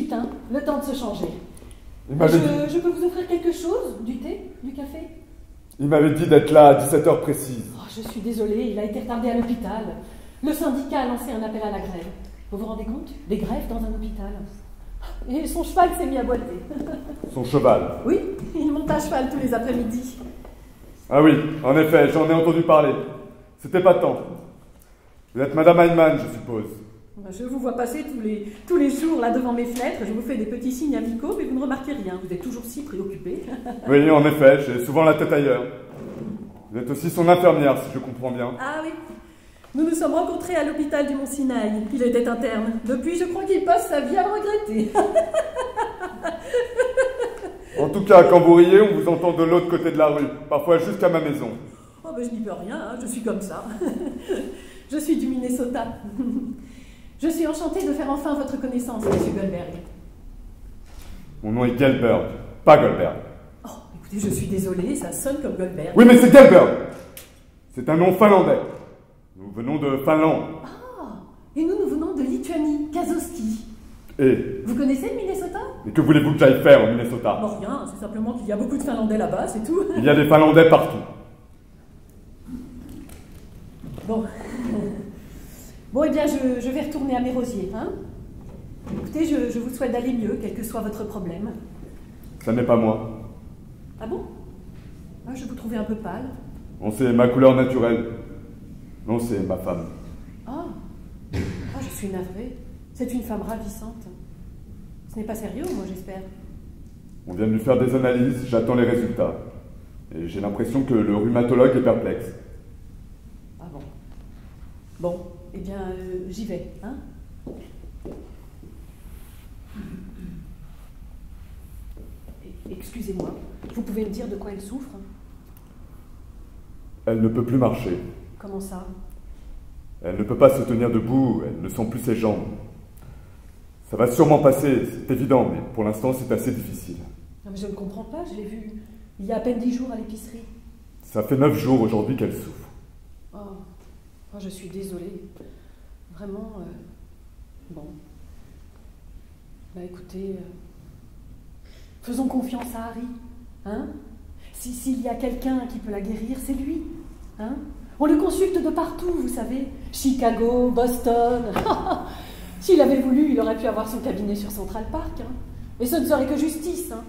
vite, hein, le temps de se changer. Je peux vous offrir quelque chose? Du thé? Du café? Il m'avait dit d'être là à 17h précise. Oh, je suis désolée, il a été retardé à l'hôpital. Le syndicat a lancé un appel à la grève. Vous vous rendez compte? Des grèves dans un hôpital. Et son cheval s'est mis à boiter. Son cheval? Oui, il monte à cheval tous les après-midi. Ah oui, en effet, j'en ai entendu parler. C'était pas tant. Vous êtes Madame Heinemann, je suppose. Je vous vois passer tous les jours là devant mes fenêtres. Je vous fais des petits signes amicaux, mais vous ne remarquez rien. Vous êtes toujours si préoccupé. Oui, en effet, j'ai souvent la tête ailleurs. Vous êtes aussi son infirmière, si je comprends bien. Ah oui. Nous nous sommes rencontrés à l'hôpital du Mont-Sinaï. Il était interne. Depuis, je crois qu'il passe sa vie à le regretter. En tout cas, quand vous riez, on vous entend de l'autre côté de la rue, parfois jusqu'à ma maison. Oh ben je n'y peux rien, hein. Je suis comme ça. Je suis du Minnesota. Je suis enchantée de faire enfin votre connaissance, Monsieur Goldberg. Mon nom est Gelberg, pas Goldberg. Oh, écoutez, je suis désolée, ça sonne comme Goldberg. Oui, mais c'est Gelberg. C'est un nom finlandais. Nous venons de Finlande. Ah, et nous venons de Lituanie, Kazoski. Et vous connaissez le Minnesota? Et que voulez-vous que j'aille faire au Minnesota? Bon, rien, c'est simplement qu'il y a beaucoup de Finlandais là-bas, c'est tout. Il y a des Finlandais partout. Bon. Bon, eh bien, je vais retourner à mes rosiers, hein. Écoutez, je vous souhaite d'aller mieux, quel que soit votre problème. Ça n'est pas moi. Ah bon? Ah, je vous trouvais un peu pâle. Non, c'est ma couleur naturelle. Non, c'est ma femme. Ah, je suis navrée. C'est une femme ravissante. Ce n'est pas sérieux, moi, j'espère. On vient de lui faire des analyses, j'attends les résultats. Et j'ai l'impression que le rhumatologue est perplexe. Ah bon? Bon, eh bien, j'y vais, hein? Excusez-moi, vous pouvez me dire de quoi elle souffre? Elle ne peut plus marcher. Comment ça? Elle ne peut pas se tenir debout, elle ne sent plus ses jambes. Ça va sûrement passer, c'est évident, mais pour l'instant c'est assez difficile. Non, mais je ne comprends pas, je l'ai vue il y a à peine 10 jours à l'épicerie. Ça fait 9 jours aujourd'hui qu'elle souffre. Oh, je suis désolée. Vraiment, bon. Bah écoutez, faisons confiance à Harry, hein? S'il y a quelqu'un qui peut la guérir, c'est lui, hein? On le consulte de partout, vous savez. Chicago, Boston. S'il avait voulu, il aurait pu avoir son cabinet sur Central Park, hein. Et ce ne serait que justice, hein.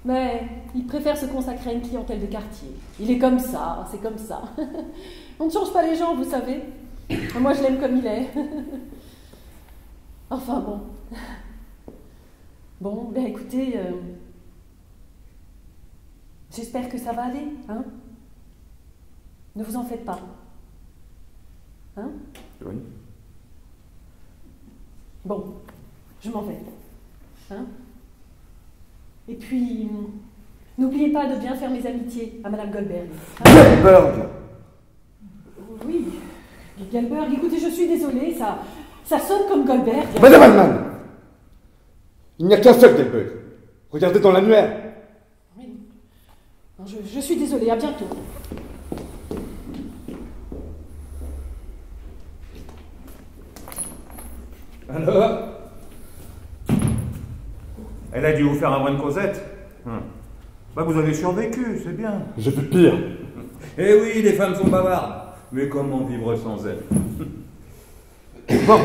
Mais il préfère se consacrer à une clientèle de quartier. Il est comme ça, c'est comme ça. On ne change pas les gens, vous savez. Moi, je l'aime comme il est. Enfin, bon. Bon, ben écoutez, j'espère que ça va aller, hein? Ne vous en faites pas. Hein? Oui. Bon, je m'en vais. Hein? Et puis, n'oubliez pas de bien faire mes amitiés à Madame Goldberg. Hein? Goldberg! Oui, Goldberg, écoutez, je suis désolée, ça sonne comme Goldberg. Madame Heinemann! Il n'y a qu'un seul Goldberg. Regardez dans l'annuaire. Oui. Non, je suis désolée, à bientôt. Alors? Elle a dû vous faire un brin de Cosette. Bah vous avez survécu, c'est bien. J'ai vu pire. Eh oui, les femmes sont bavardes. Mais comment vivre sans elles? Bon.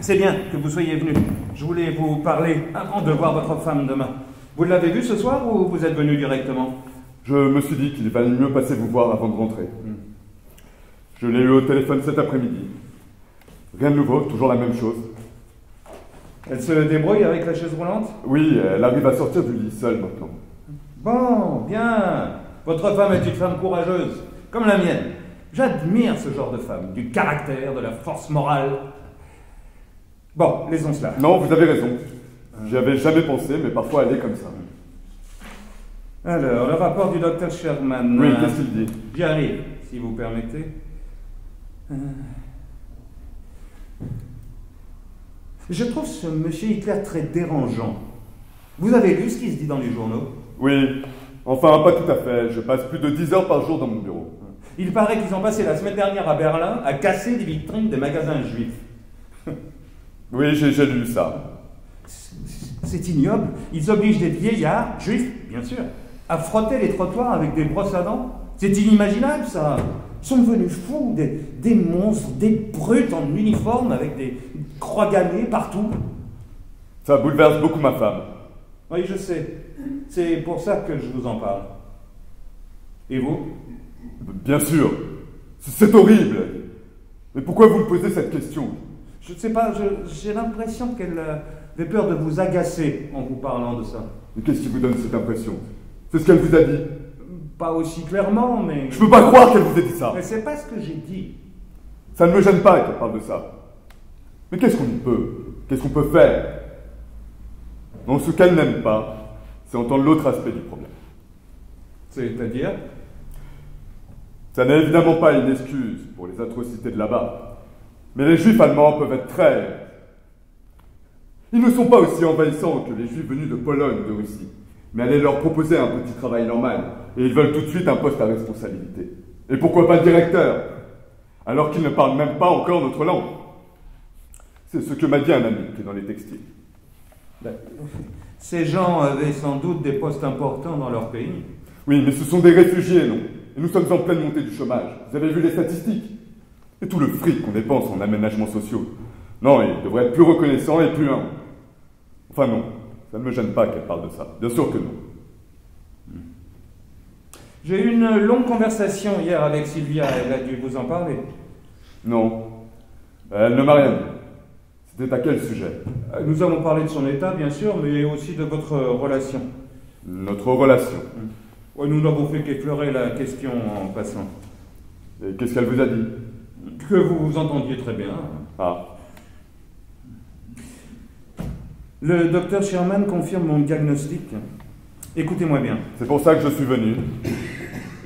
C'est bien que vous soyez venu. Je voulais vous parler avant de voir votre femme demain. Vous l'avez vue ce soir ou vous êtes venu directement? Je me suis dit qu'il valait mieux passer vous voir avant de rentrer. Je l'ai eu au téléphone cet après-midi. Rien de nouveau, toujours la même chose. Elle se débrouille avec la chaise roulante? Oui, elle arrive à sortir du lit seule maintenant. Bon, bien. Votre femme est une femme courageuse, comme la mienne. J'admire ce genre de femme, du caractère, de la force morale. Bon, laissons cela. Non, vous avez raison. J'y avais jamais pensé, mais parfois elle est comme ça. Alors, le rapport du docteur Sherman. Oui, qu'est-ce qu'il dit? J'y arrive, si vous permettez. Je trouve ce monsieur Hitler très dérangeant. Vous avez lu ce qui se dit dans les journaux? Oui, enfin pas tout à fait. Je passe plus de 10 heures par jour dans mon bureau. Il paraît qu'ils ont passé la semaine dernière à Berlin à casser des vitrines des magasins juifs. Oui, j'ai lu ça. C'est ignoble. Ils obligent des vieillards, juifs, bien sûr, à frotter les trottoirs avec des brosses à dents. C'est inimaginable, ça. Ils sont devenus fous, des monstres, des brutes en uniforme avec des croix gammées partout. Ça bouleverse beaucoup ma femme. Oui, je sais. C'est pour ça que je vous en parle. Et vous? Bien sûr. C'est horrible. Mais pourquoi vous me posez cette question? Je ne sais pas, j'ai l'impression qu'elle avait peur de vous agacer en vous parlant de ça. Mais qu'est-ce qui vous donne cette impression? C'est ce qu'elle vous a dit? Pas aussi clairement, mais... Je peux pas croire qu'elle vous ait dit ça. Mais c'est pas ce que j'ai dit. Ça ne me gêne pas qu'elle parle de ça. Mais qu'est-ce qu'on y peut? Qu'est-ce qu'on peut faire? Non, ce qu'elle n'aime pas, c'est entendre l'autre aspect du problème. C'est-à-dire? Ça n'est évidemment pas une excuse pour les atrocités de là-bas. Mais les juifs allemands peuvent être très... Ils ne sont pas aussi envahissants que les juifs venus de Pologne ou de Russie. Mais allez leur proposer un petit travail normal, et ils veulent tout de suite un poste à responsabilité. Et pourquoi pas le directeur? Alors qu'ils ne parlent même pas encore notre langue. C'est ce que m'a dit un ami qui est dans les textiles. Ces gens avaient sans doute des postes importants dans leur pays. Oui, mais ce sont des réfugiés, non? Et nous sommes en pleine montée du chômage. Vous avez vu les statistiques? Et tout le fric qu'on dépense en aménagements sociaux. Non, ils devraient être plus reconnaissants et plus humbles. Enfin non, ça ne me gêne pas qu'elle parle de ça. Bien sûr que non. J'ai eu une longue conversation hier avec Sylvia, elle a dû vous en parler. Non, elle ne m'a rien dit. C'était à quel sujet? Nous avons parlé de son état, bien sûr, mais aussi de votre relation. Notre relation. Oui, nous n'avons fait qu'effleurer la question en passant. Et qu'est-ce qu'elle vous a dit? Que vous vous entendiez très bien. Ah. Le docteur Sherman confirme mon diagnostic. Écoutez-moi bien. C'est pour ça que je suis venu.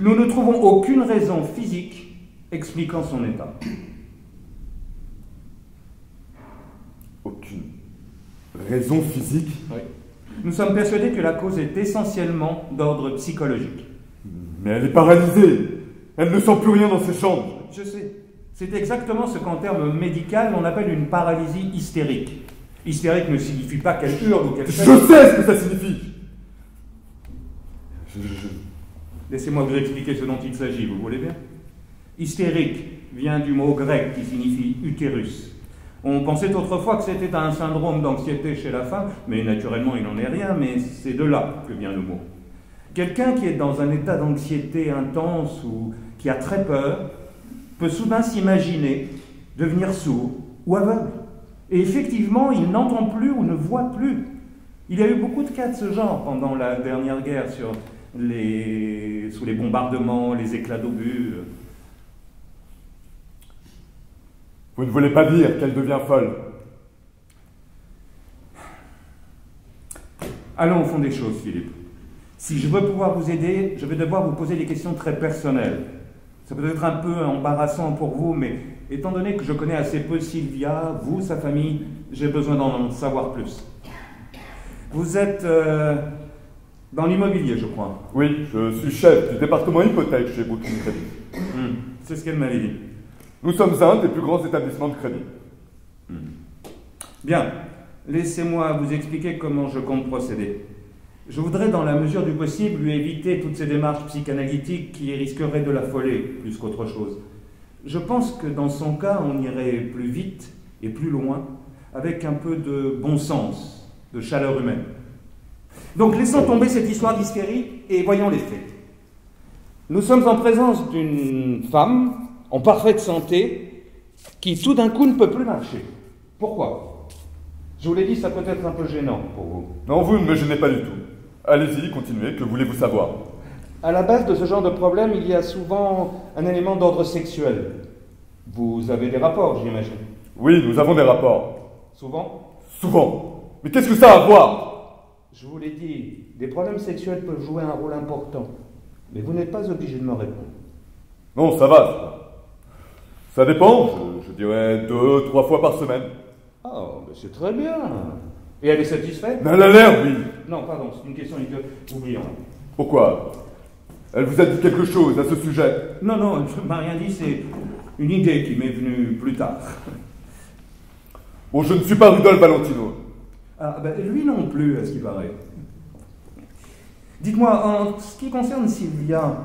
Nous ne trouvons aucune raison physique expliquant son état. Aucune raison physique? Oui. Nous sommes persuadés que la cause est essentiellement d'ordre psychologique. Mais elle est paralysée. Elle ne sent plus rien dans ses jambes. Je sais. C'est exactement ce qu'en termes médicaux on appelle une paralysie hystérique. Hystérique ne signifie pas qu'elle hurle ou qu'elle... Je sais ce que ça signifie. Laissez-moi vous expliquer ce dont il s'agit, vous voulez bien? Hystérique vient du mot grec qui signifie utérus. On pensait autrefois que c'était un syndrome d'anxiété chez la femme, mais naturellement il n'en est rien, mais c'est de là que vient le mot. Quelqu'un qui est dans un état d'anxiété intense ou qui a très peur peut soudain s'imaginer devenir sourd ou aveugle. Et effectivement, il n'entend plus ou ne voit plus. Il y a eu beaucoup de cas de ce genre pendant la dernière guerre sous les bombardements, les éclats d'obus. Vous ne voulez pas dire qu'elle devient folle? Allons au fond des choses, Philippe. Si je veux pouvoir vous aider, je vais devoir vous poser des questions très personnelles. Ça peut être un peu embarrassant pour vous, mais étant donné que je connais assez peu Sylvia, vous, sa famille, j'ai besoin d'en savoir plus. Vous êtes dans l'immobilier, je crois. Oui, je suis chef du département hypothèque chez Brooklyn Crédit. C'est ce qu'elle m'avait dit. Nous sommes un des plus grands établissements de crédit. Bien, laissez-moi vous expliquer comment je compte procéder. Je voudrais, dans la mesure du possible, lui éviter toutes ces démarches psychanalytiques qui risqueraient de l'affoler plus qu'autre chose. Je pense que dans son cas, on irait plus vite et plus loin, avec un peu de bon sens, de chaleur humaine. Donc laissons tomber cette histoire d'hystérie et voyons les faits. Nous sommes en présence d'une femme en parfaite santé qui tout d'un coup ne peut plus marcher. Pourquoi? Je vous l'ai dit, ça peut être un peu gênant pour vous. Non, vous ne me gênez pas du tout. Allez-y, continuez, que voulez-vous savoir? À la base de ce genre de problème, il y a souvent un élément d'ordre sexuel. Vous avez des rapports, j'imagine? Oui, nous avons des rapports. Souvent? Souvent. Mais qu'est-ce que ça a à voir? Je vous l'ai dit, des problèmes sexuels peuvent jouer un rôle important. Mais vous n'êtes pas obligé de me répondre. Non, ça va. Ça dépend, je dirais 2-3 fois par semaine. Oh, mais c'est très bien. Et elle est satisfaite? Mais elle a l'air, oui. Non, pardon, c'est une question idiote. Oublions. Pourquoi? Elle vous a dit quelque chose à ce sujet? Non, non, elle ne m'a rien dit, c'est une idée qui m'est venue plus tard. Bon, je ne suis pas Rudolph Valentino. Ah, ben, lui non plus, à ce qui paraît. Dites-moi, en ce qui concerne Sylvia,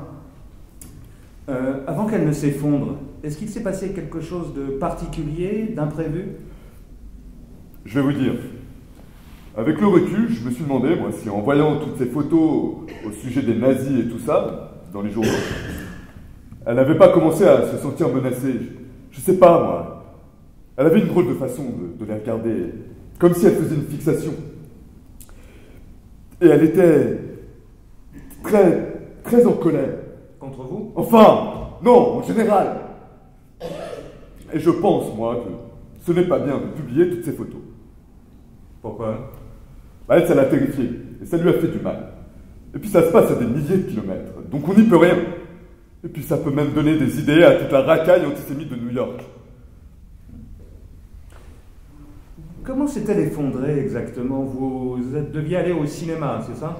avant qu'elle ne s'effondre, est-ce qu'il s'est passé quelque chose de particulier, d'imprévu? Je vais vous dire. Avec le recul, je me suis demandé, moi, si en voyant toutes ces photos au sujet des nazis et tout ça, dans les journaux, elle n'avait pas commencé à se sentir menacée. Je sais pas, moi. Elle avait une drôle de façon de les regarder, comme si elle faisait une fixation. Et elle était très, très en colère. Contre vous? Enfin, non, en général. Et je pense, moi, que ce n'est pas bien de publier toutes ces photos. Pourquoi? Bah, elle, ça l'a terrifiée, et ça lui a fait du mal. Et puis ça se passe à des milliers de kilomètres, donc on n'y peut rien. Et puis ça peut même donner des idées à toute la racaille antisémite de New York. Comment s'est-elle effondrée exactement? Vous deviez aller au cinéma, c'est ça?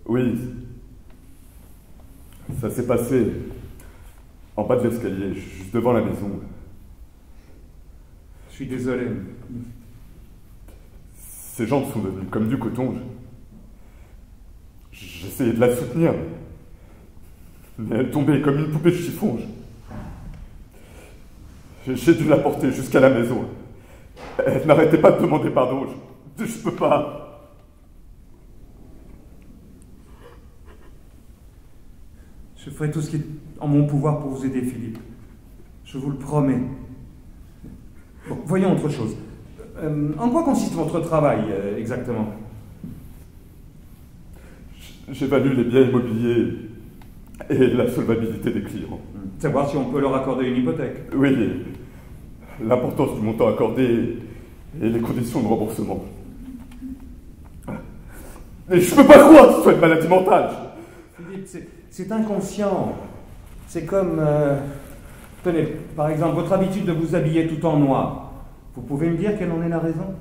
Oui. Ça s'est passé en bas de l'escalier, juste devant la maison. Je suis désolé. Ses jambes sont devenues comme du coton. J'essayais de la soutenir, mais elle tombait comme une poupée de chiffon. J'ai dû la porter jusqu'à la maison. Elle n'arrêtait pas de demander pardon. Je peux pas. Je ferai tout ce qui est en mon pouvoir pour vous aider, Philippe. Je vous le promets. Bon, voyons autre chose. En quoi consiste votre travail, exactement? J'évalue les biens immobiliers et la solvabilité des clients. Savoir si on peut leur accorder une hypothèque. Oui, l'importance du montant accordé et les conditions de remboursement. Mais je peux pas croire que ce soit une maladie mentale. Philippe, c'est inconscient. C'est comme... tenez, par exemple, votre habitude de vous habiller tout en noir. Vous pouvez me dire quelle en est la raison?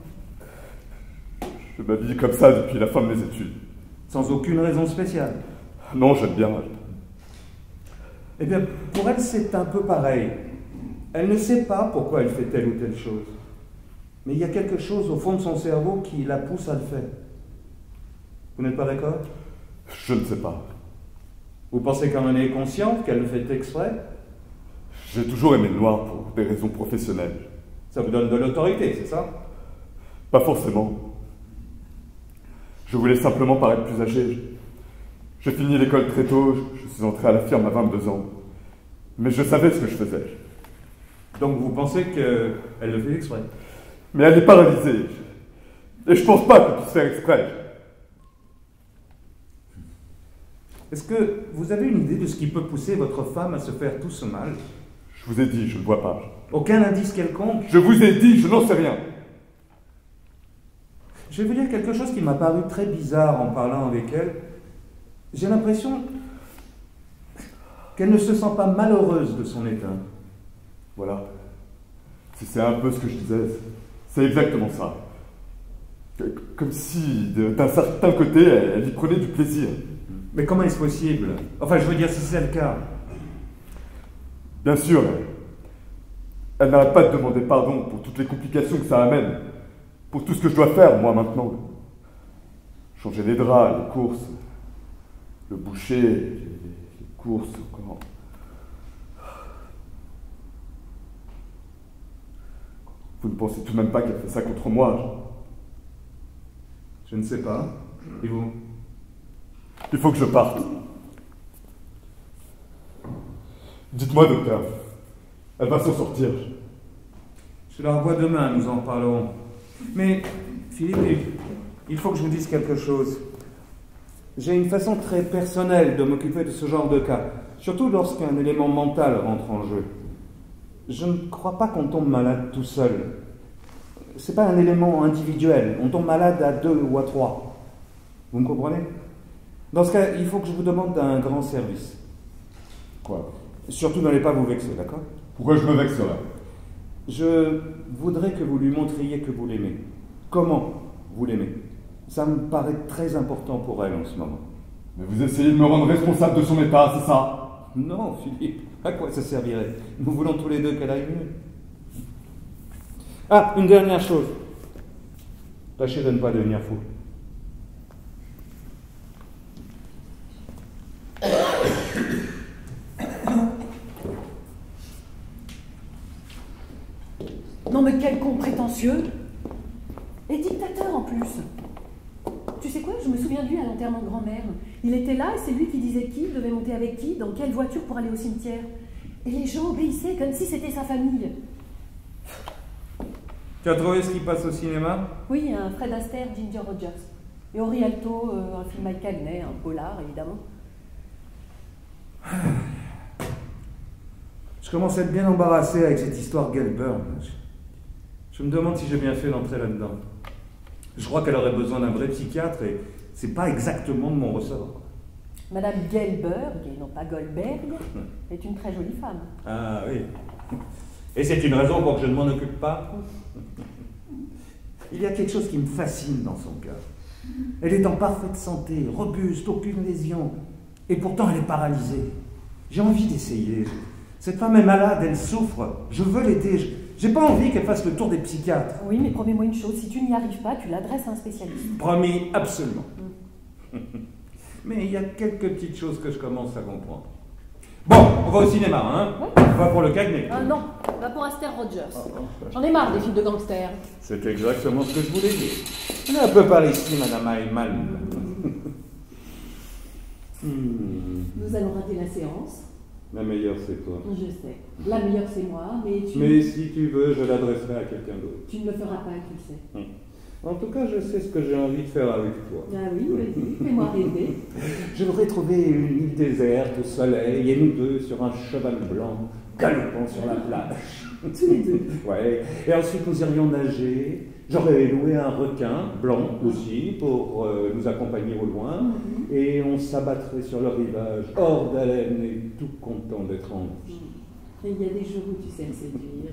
Je m'habille comme ça depuis la fin de mes études. Sans aucune raison spéciale? Non, j'aime bien. Eh bien, pour elle, c'est un peu pareil. Elle ne sait pas pourquoi elle fait telle ou telle chose. Mais il y a quelque chose au fond de son cerveau qui la pousse à le faire. Vous n'êtes pas d'accord? Je ne sais pas. Vous pensez qu'elle en est consciente, qu'elle le fait exprès? J'ai toujours aimé le noir pour des raisons professionnelles. Ça vous donne de l'autorité, c'est ça? Pas forcément. Je voulais simplement paraître plus âgé. J'ai fini l'école très tôt, je suis entré à la firme à 22 ans. Mais je savais ce que je faisais. Donc vous pensez qu'elle le fait exprès? Mais elle est paralysée. Et je pense pas qu'elle puisse faire exprès. Est-ce que vous avez une idée de ce qui peut pousser votre femme à se faire tout ce mal? Je vous ai dit, je ne vois pas. Aucun indice quelconque? Je vous ai dit, je n'en sais rien. Je vais vous dire quelque chose qui m'a paru très bizarre en parlant avec elle. J'ai l'impression qu'elle ne se sent pas malheureuse de son état. Voilà. C'est un peu ce que je disais. C'est exactement ça. Comme si, d'un certain côté, elle y prenait du plaisir. Mais comment est-ce possible? Enfin, je veux dire, si c'est le cas. Bien sûr, elle n'arrête pas de demander pardon pour toutes les complications que ça amène. Pour tout ce que je dois faire, moi, maintenant. Changer les draps, les courses, le boucher, les courses, encore. Vous ne pensez tout de même pas qu'elle fait ça contre moi? Je ne sais pas. Et vous? Il faut que je parte. Dites-moi, docteur, elle va s'en sortir. Je la revois demain, nous en reparlerons. Mais, Philippe, il faut que je vous dise quelque chose. J'ai une façon très personnelle de m'occuper de ce genre de cas, surtout lorsqu'un élément mental rentre en jeu. Je ne crois pas qu'on tombe malade tout seul. C'est pas un élément individuel. On tombe malade à 2 ou à 3. Vous me comprenez? Dans ce cas, il faut que je vous demande un grand service. Quoi? Surtout n'allez pas vous vexer, d'accord? Pourquoi je me vexerais? Je voudrais que vous lui montriez que vous l'aimez. Comment vous l'aimez? Ça me paraît très important pour elle en ce moment. Mais vous essayez de me rendre responsable de son état, c'est ça? Non, Philippe, à quoi ça servirait? Nous voulons tous les deux qu'elle aille mieux. Ah, une dernière chose. Tâchez de ne pas devenir fou. Non mais quel con prétentieux. Et dictateur en plus. Tu sais quoi, je me souviens de lui à l'enterrement de grand-mère. Il était là et c'est lui qui disait qui devait monter avec qui, dans quelle voiture pour aller au cimetière. Et les gens obéissaient comme si c'était sa famille. Tu as trouvé ce qui passe au cinéma? Oui, un Fred Astaire, Ginger Rogers. Et au Rialto, un film Mike Cagney, un polar évidemment. Je commence à être bien embarrassé avec cette histoire Gelburn. Je me demande si j'ai bien fait d'entrer là-dedans. Je crois qu'elle aurait besoin d'un vrai psychiatre et c'est pas exactement de mon ressort. Madame Gelberg, et non pas Goldberg, est une très jolie femme. Ah oui. Et c'est une raison pour que je ne m'en occupe pas. Il y a quelque chose qui me fascine dans son cœur. Elle est en parfaite santé, robuste, aucune lésion. Et pourtant elle est paralysée. J'ai envie d'essayer. Cette femme est malade, elle souffre. Je veux l'aider. J'ai pas envie qu'elle fasse le tour des psychiatres. Oui, mais promets-moi une chose, si tu n'y arrives pas, tu l'adresses à un spécialiste. Promis, absolument. Mais il y a quelques petites choses que je commence à comprendre. Bon, on va au cinéma, hein? Ouais. On va pour le Cagney. Ah non, on va pour Astaire Rogers. J'en ai marre des films de gangsters. C'est exactement ce que je voulais dire. On est un peu par ici, Madame Ayman. Nous allons rater la séance. La meilleure, c'est toi. Je sais. La meilleure, c'est moi, mais tu... Mais si tu veux, je l'adresserai à quelqu'un d'autre. Tu ne le feras pas, tu le sais. En tout cas, je sais ce que j'ai envie de faire avec toi. Ah oui, vas-y, fais-moi rêver. Je voudrais trouver une île déserte au soleil et nous deux sur un cheval blanc, galopant sur la plage. Tous les deux. Ouais. Et ensuite, nous irions nager. J'aurais loué un requin, blanc aussi, pour nous accompagner au loin. Et on s'abattrait sur le rivage, hors d'haleine et tout content d'être en vie. Et il y a des jours où tu sais me séduire.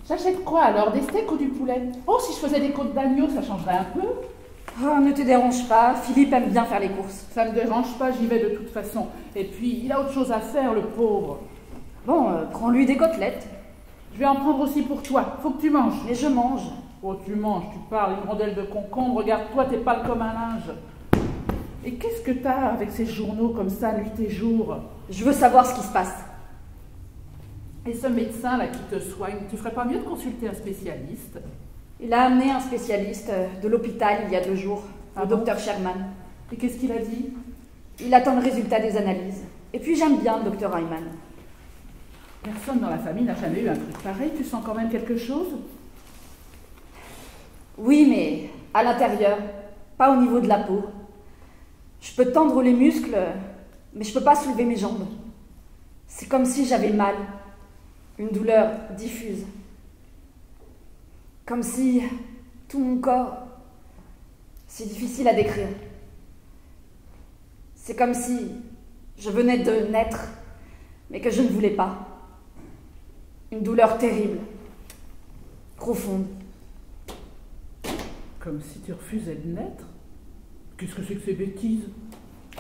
J'achète quoi alors? Des steaks ou du poulet? Oh, si je faisais des côtes d'agneau, ça changerait un peu. Oh, ne te dérange pas, Philippe aime bien faire les courses. Ça me dérange pas, j'y vais de toute façon. Et puis, il a autre chose à faire, le pauvre. Bon, prends-lui des côtelettes. Je vais en prendre aussi pour toi. Faut que tu manges. Mais je mange. Oh, tu manges, tu parles, une rondelle de concombre. Regarde-toi, t'es pâle comme un linge. Et qu'est-ce que t'as avec ces journaux comme ça, nuit et jour? Je veux savoir ce qui se passe. Et ce médecin-là qui te soigne, tu ferais pas mieux de consulter un spécialiste? Il a amené un spécialiste de l'hôpital il y a 2 jours, le docteur Sherman. Et qu'est-ce qu'il a dit? Il attend le résultat des analyses. Et puis j'aime bien le docteur Ayman. Personne dans la famille n'a jamais eu un truc pareil. Tu sens quand même quelque chose? Oui, mais à l'intérieur, pas au niveau de la peau. Je peux tendre les muscles, mais je peux pas soulever mes jambes. C'est comme si j'avais mal. Une douleur diffuse. Comme si tout mon corps... C'est difficile à décrire. C'est comme si je venais de naître, mais que je ne voulais pas. Une douleur terrible, profonde. Comme si tu refusais de naître? Qu'est-ce que c'est que ces bêtises?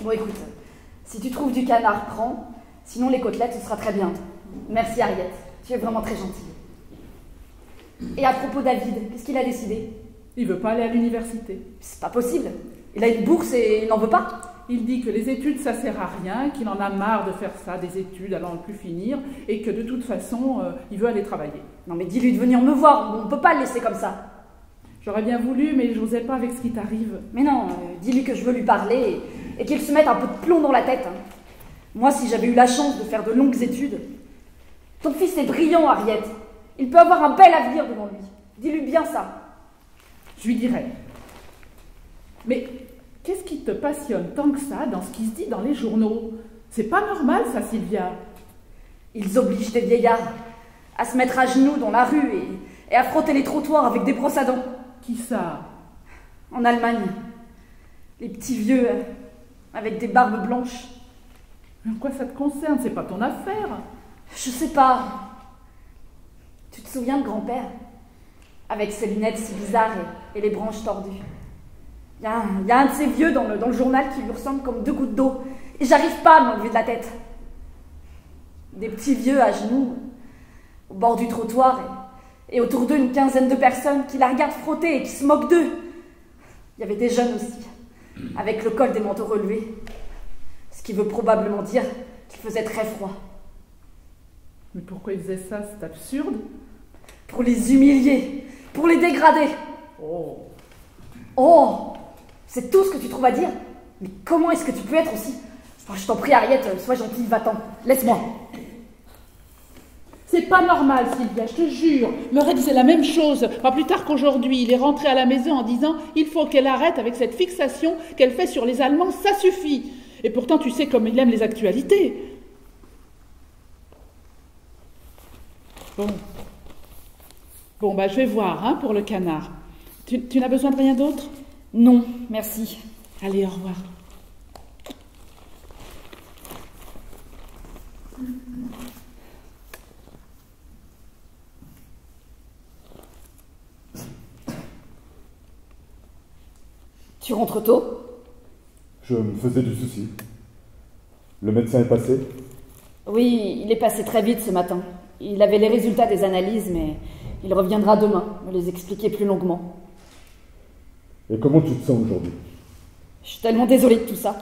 Bon, écoute, si tu trouves du canard, prends. Sinon, les côtelettes, ce sera très bien. Merci, Harriet. Tu es vraiment très gentille. Et à propos David, qu'est-ce qu'il a décidé? Il veut pas aller à l'université. C'est pas possible. Il a une bourse et il n'en veut pas. Il dit que les études, ça sert à rien, qu'il en a marre de faire ça, des études, à n'en plus finir, et que de toute façon, il veut aller travailler. Non mais dis-lui de venir me voir, on peut pas le laisser comme ça. J'aurais bien voulu, mais j'osais pas avec ce qui t'arrive. Mais non, dis-lui que je veux lui parler et qu'il se mette un peu de plomb dans la tête. Moi, si j'avais eu la chance de faire de longues études... Ton fils est brillant, Harriet. Il peut avoir un bel avenir devant lui. Dis-lui bien ça. Je lui dirai. Mais qu'est-ce qui te passionne tant que ça dans ce qui se dit dans les journaux? C'est pas normal, ça, Sylvia. Ils obligent des vieillards à se mettre à genoux dans la rue et à frotter les trottoirs avec des brosses à dents. Qui ça? En Allemagne. Les petits vieux avec des barbes blanches. Mais en quoi ça te concerne? C'est pas ton affaire. Je sais pas. Tu te souviens de grand-père? Avec ses lunettes si bizarres et les branches tordues. Il y a un de ces vieux dans le journal qui lui ressemble comme 2 gouttes d'eau. Et j'arrive pas à m'enlever de la tête. Des petits vieux à genoux, au bord du trottoir, et autour d'eux une quinzaine de personnes qui la regardent frotter et qui se moquent d'eux. Il y avait des jeunes aussi, avec le col des manteaux relevés. Ce qui veut probablement dire qu'il faisait très froid. Mais pourquoi ils faisaient ça? C'est absurde. Pour les humilier, pour les dégrader. Oh. Oh, c'est tout ce que tu trouves à dire? Mais comment est-ce que tu peux être aussi... Oh, je t'en prie, Harriet, sois gentille, va-t'en. Laisse-moi. C'est pas normal, Sylvia, je te jure. Le Red disait la même chose. Pas plus tard qu'aujourd'hui, il est rentré à la maison en disant « Il faut qu'elle arrête avec cette fixation qu'elle fait sur les Allemands, ça suffit !» Et pourtant, tu sais comme il aime les actualités. Bon, bah je vais voir, hein, pour le canard. Tu n'as besoin de rien d'autre? Non, merci. Allez, au revoir. Tu rentres tôt? Je me faisais du souci. Le médecin est passé? Oui, il est passé très vite ce matin. Il avait les résultats des analyses, mais il reviendra demain, me les expliquer plus longuement. Et comment tu te sens aujourd'hui? Je suis tellement désolée de tout ça.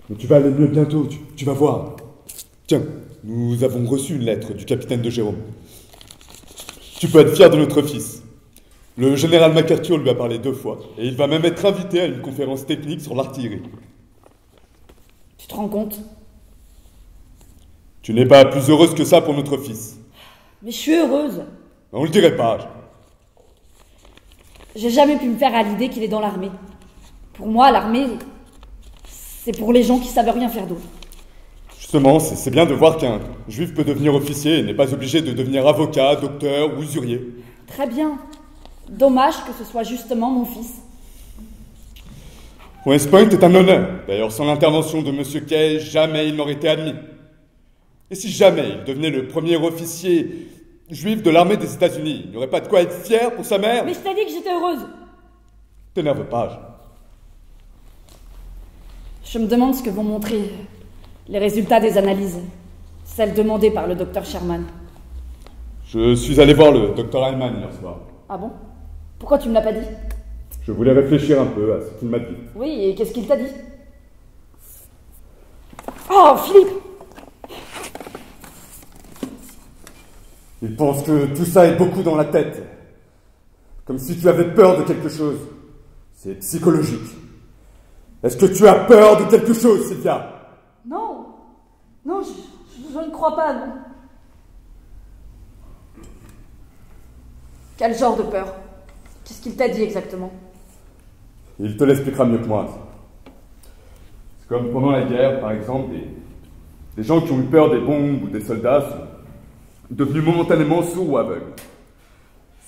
Mais tu vas aller mieux bientôt, tu vas voir. Tiens, nous avons reçu une lettre du capitaine de Jérôme. Tu peux être fier de notre fils. Le général MacArthur lui a parlé 2 fois, et il va même être invité à une conférence technique sur l'artillerie. Tu te rends compte? Tu n'es pas plus heureuse que ça pour notre fils. Mais je suis heureuse. On le dirait pas. J'ai jamais pu me faire à l'idée qu'il est dans l'armée. Pour moi, l'armée, c'est pour les gens qui savent rien faire d'autre. Justement, c'est bien de voir qu'un juif peut devenir officier et n'est pas obligé de devenir avocat, docteur ou usurier. Très bien. Dommage que ce soit justement mon fils. West Point est un honneur. D'ailleurs, sans l'intervention de M. Kay, jamais il n'aurait été admis. Et si jamais il devenait le premier officier juif de l'armée des États-Unis, il n'y aurait pas de quoi être fier pour sa mère. Mais je t'ai dit que j'étais heureuse. T'énerve pas. Je me demande ce que vont montrer les résultats des analyses, celles demandées par le docteur Sherman. Je suis allé voir le docteur Allman hier soir. Ah bon? Pourquoi tu me l'as pas dit? Je voulais réfléchir un peu à ce qu'il m'a dit. Oui, et qu'est-ce qu'il t'a dit? Oh, Philippe! Il pense que tout ça est beaucoup dans la tête. Comme si tu avais peur de quelque chose. C'est psychologique. Est-ce que tu as peur de quelque chose, Sylvia? Non. Non, je ne crois pas, non. Quel genre de peur? Qu'est-ce qu'il t'a dit exactement? Il te l'expliquera mieux que moi. C'est comme pendant la guerre, par exemple, des gens qui ont eu peur des bombes ou des soldats sont devenus momentanément sourds ou aveugles.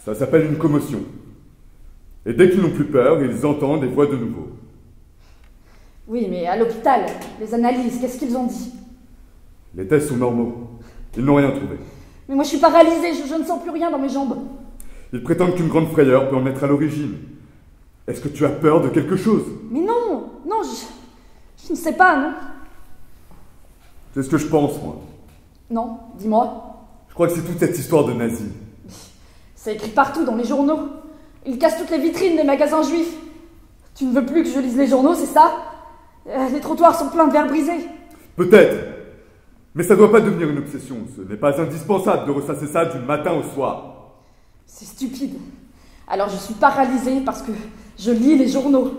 Ça s'appelle une commotion. Et dès qu'ils n'ont plus peur, ils entendent des voix de nouveau. Oui, mais à l'hôpital, les analyses, qu'est-ce qu'ils ont dit? Les tests sont normaux. Ils n'ont rien trouvé. Mais moi je suis paralysée, je ne sens plus rien dans mes jambes. Ils prétendent qu'une grande frayeur peut en être à l'origine. Est-ce que tu as peur de quelque chose? Mais non, non, je ne sais pas, non. C'est ce que je pense, moi. Non, dis-moi. Je crois que c'est toute cette histoire de nazis. C'est écrit partout dans les journaux. Ils cassent toutes les vitrines des magasins juifs. Tu ne veux plus que je lise les journaux, c'est ça? Les trottoirs sont pleins de verres brisés. Peut-être. Mais ça ne doit pas devenir une obsession. Ce n'est pas indispensable de ressasser ça du matin au soir. C'est stupide. Alors je suis paralysée parce que je lis les journaux.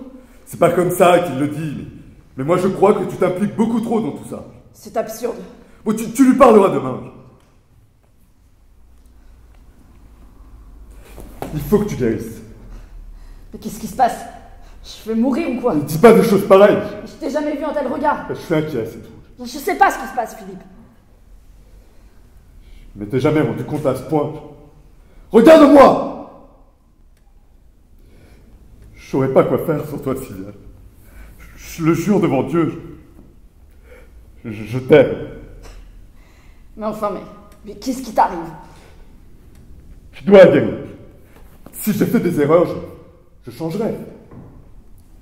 C'est pas comme ça qu'il le dit. Mais moi je crois que tu t'impliques beaucoup trop dans tout ça. C'est absurde. Bon, tu lui parleras demain. Il faut que tu guérisses. Mais qu'est-ce qui se passe? Je vais mourir ou quoi? Ne dis pas des choses pareilles. Je t'ai jamais vu en tel regard. Je suis inquiet, c'est tout. Je sais pas ce qui se passe, Philippe. Je m'étais jamais rendu compte à ce point. Regarde-moi! Je saurais pas quoi faire sans toi, Sylvia. Je le jure devant Dieu, je t'aime. Mais enfin, mais qu'est-ce qui t'arrive? Je dois guérir. Si j'ai fait des erreurs, je changerai.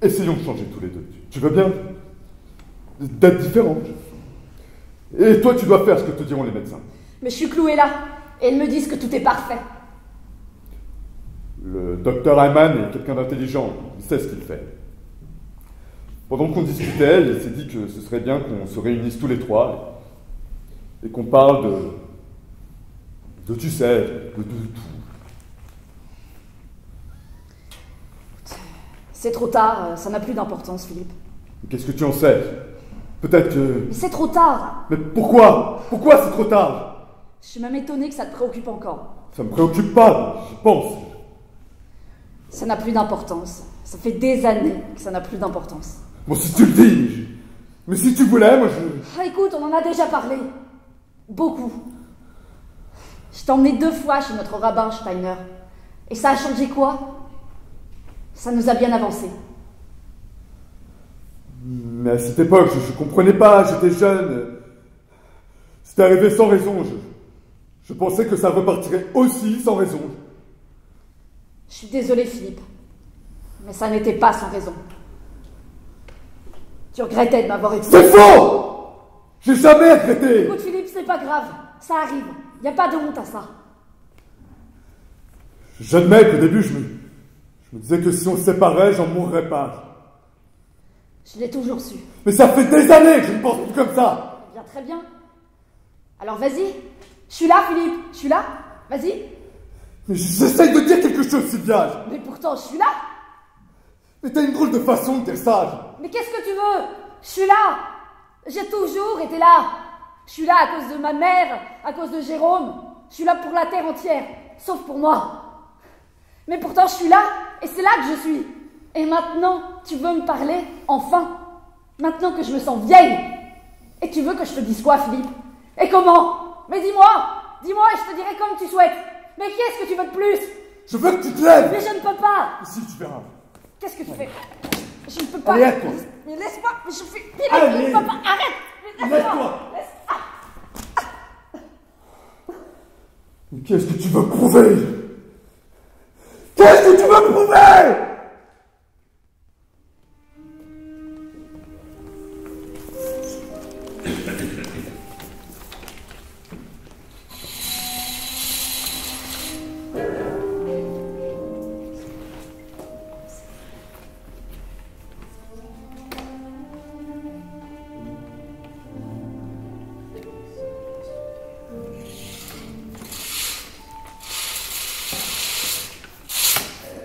Essayons de changer tous les deux. Tu veux bien? D'être différents. Et toi, tu dois faire ce que te diront les médecins. Mais je suis clouée là, et ils me disent que tout est parfait. Le docteur Ayman est quelqu'un d'intelligent, il sait ce qu'il fait. Pendant qu'on discutait, il s'est dit que ce serait bien qu'on se réunisse tous les trois et qu'on parle de tu sais, de tout. C'est trop tard, ça n'a plus d'importance, Philippe. Mais qu'est-ce que tu en sais? Peut-être que... Mais c'est trop tard. Mais pourquoi? Pourquoi c'est trop tard? Je suis même étonnée que ça te préoccupe encore. Ça me préoccupe pas, je pense. Ça n'a plus d'importance. Ça fait des années que ça n'a plus d'importance. Bon, si tu le dis, mais si tu voulais, moi je... Ah, écoute, on en a déjà parlé. Beaucoup. Je t'ai emmené 2 fois chez notre rabbin Steiner. Et ça a changé quoi? Ça nous a bien avancé. Mais à cette époque, je comprenais pas, j'étais jeune. C'était arrivé sans raison. Je pensais que ça repartirait aussi sans raison. Je suis désolée, Philippe. Mais ça n'était pas sans raison. Tu regrettais de m'avoir écouté. C'est faux! J'ai jamais regretté! Écoute, Philippe, c'est pas grave. Ça arrive. Il n'y a pas de honte à ça. J'admets qu'au début, je me disais que si on se séparait, j'en mourrais pas. Je l'ai toujours su. Mais ça fait des années que je ne pense plus comme ça! Bien, très bien. Alors vas-y. Je suis là, Philippe. Je suis là. Vas-y. Mais j'essaye de dire quelque chose, Sylvia! Mais pourtant, je suis là. Mais t'as une drôle de façon de dire sage! Mais qu'est-ce que tu veux? Je suis là. J'ai toujours été là. Je suis là à cause de ma mère, à cause de Jérôme. Je suis là pour la terre entière, sauf pour moi. Mais pourtant, je suis là, et c'est là que je suis. Et maintenant, tu veux me parler, enfin? Maintenant que je me sens vieille. Et tu veux que je te dise quoi, Philippe? Et comment? Mais dis-moi, et je te dirai comme tu souhaites. Mais qu'est-ce que tu veux de plus? Je veux que tu te lèves! Mais je ne peux pas. Si, tu verras. Qu'est-ce que tu fais? Je ne peux pas. Allez, aide-toi. Mais laisse-moi, mais je fais... Mais Allez. je ne peux pas, arrête. Mais laisse-moi. Lève-toi! Mais qu'est-ce que tu veux prouver? Qu'est-ce que tu veux prouver?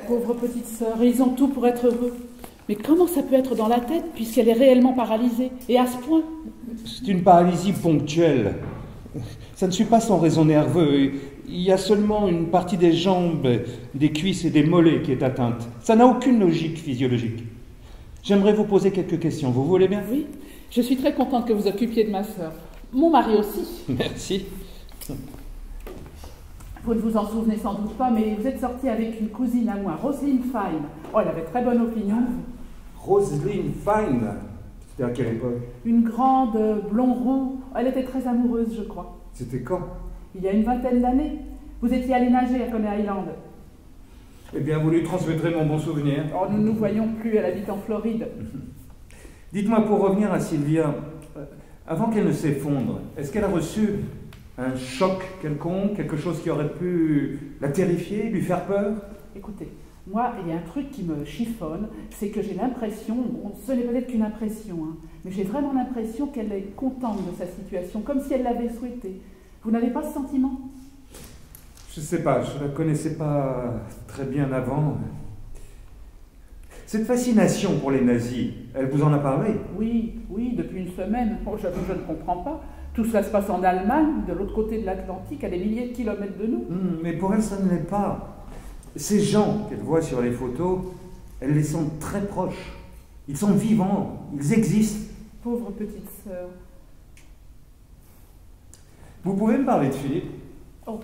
Pauvre petite sœur, ils ont tout pour être heureux. Mais comment ça peut être dans la tête puisqu'elle est réellement paralysée? Et à ce point? C'est une paralysie ponctuelle. Ça ne suit pas son réseau nerveux. Il y a seulement une partie des jambes, des cuisses et des mollets qui est atteinte. Ça n'a aucune logique physiologique. J'aimerais vous poser quelques questions. Vous voulez bien? Oui, je suis très contente que vous occupiez de ma sœur. Mon mari aussi. Merci. Vous ne vous en souvenez sans doute pas, mais vous êtes sorti avec une cousine à moi, Roselyne Fine. Oh, elle avait très bonne opinion. Roselyne Fine. C'était à quelle époque? Une grande, blond rond. Elle était très amoureuse, je crois. C'était quand? Il y a une vingtaine d'années. Vous étiez allé nager à Coney Island. Eh bien, vous lui transmettrez mon bon souvenir. Oh, nous ne nous voyons plus, elle habite en Floride. Dites-moi, pour revenir à Sylvia, avant qu'elle ne s'effondre, est-ce qu'elle a reçu un choc quelconque, quelque chose qui aurait pu la terrifier, lui faire peur? Écoutez, moi, il y a un truc qui me chiffonne, c'est que j'ai l'impression, bon, ce n'est peut-être qu'une impression, hein, mais j'ai vraiment l'impression qu'elle est contente de sa situation, comme si elle l'avait souhaité. Vous n'avez pas ce sentiment? Je ne sais pas, je ne la connaissais pas très bien avant. Cette fascination pour les nazis, elle vous en a parlé? Oui, depuis une semaine. Oh, j'avoue, je ne comprends pas. Tout cela se passe en Allemagne, de l'autre côté de l'Atlantique, à des milliers de kilomètres de nous. Mais pour elle, ça ne l'est pas. Ces gens qu'elle voit sur les photos, elle les sent très proches. Ils sont vivants, ils existent. Pauvre petite sœur. Vous pouvez me parler de Philippe? Oh,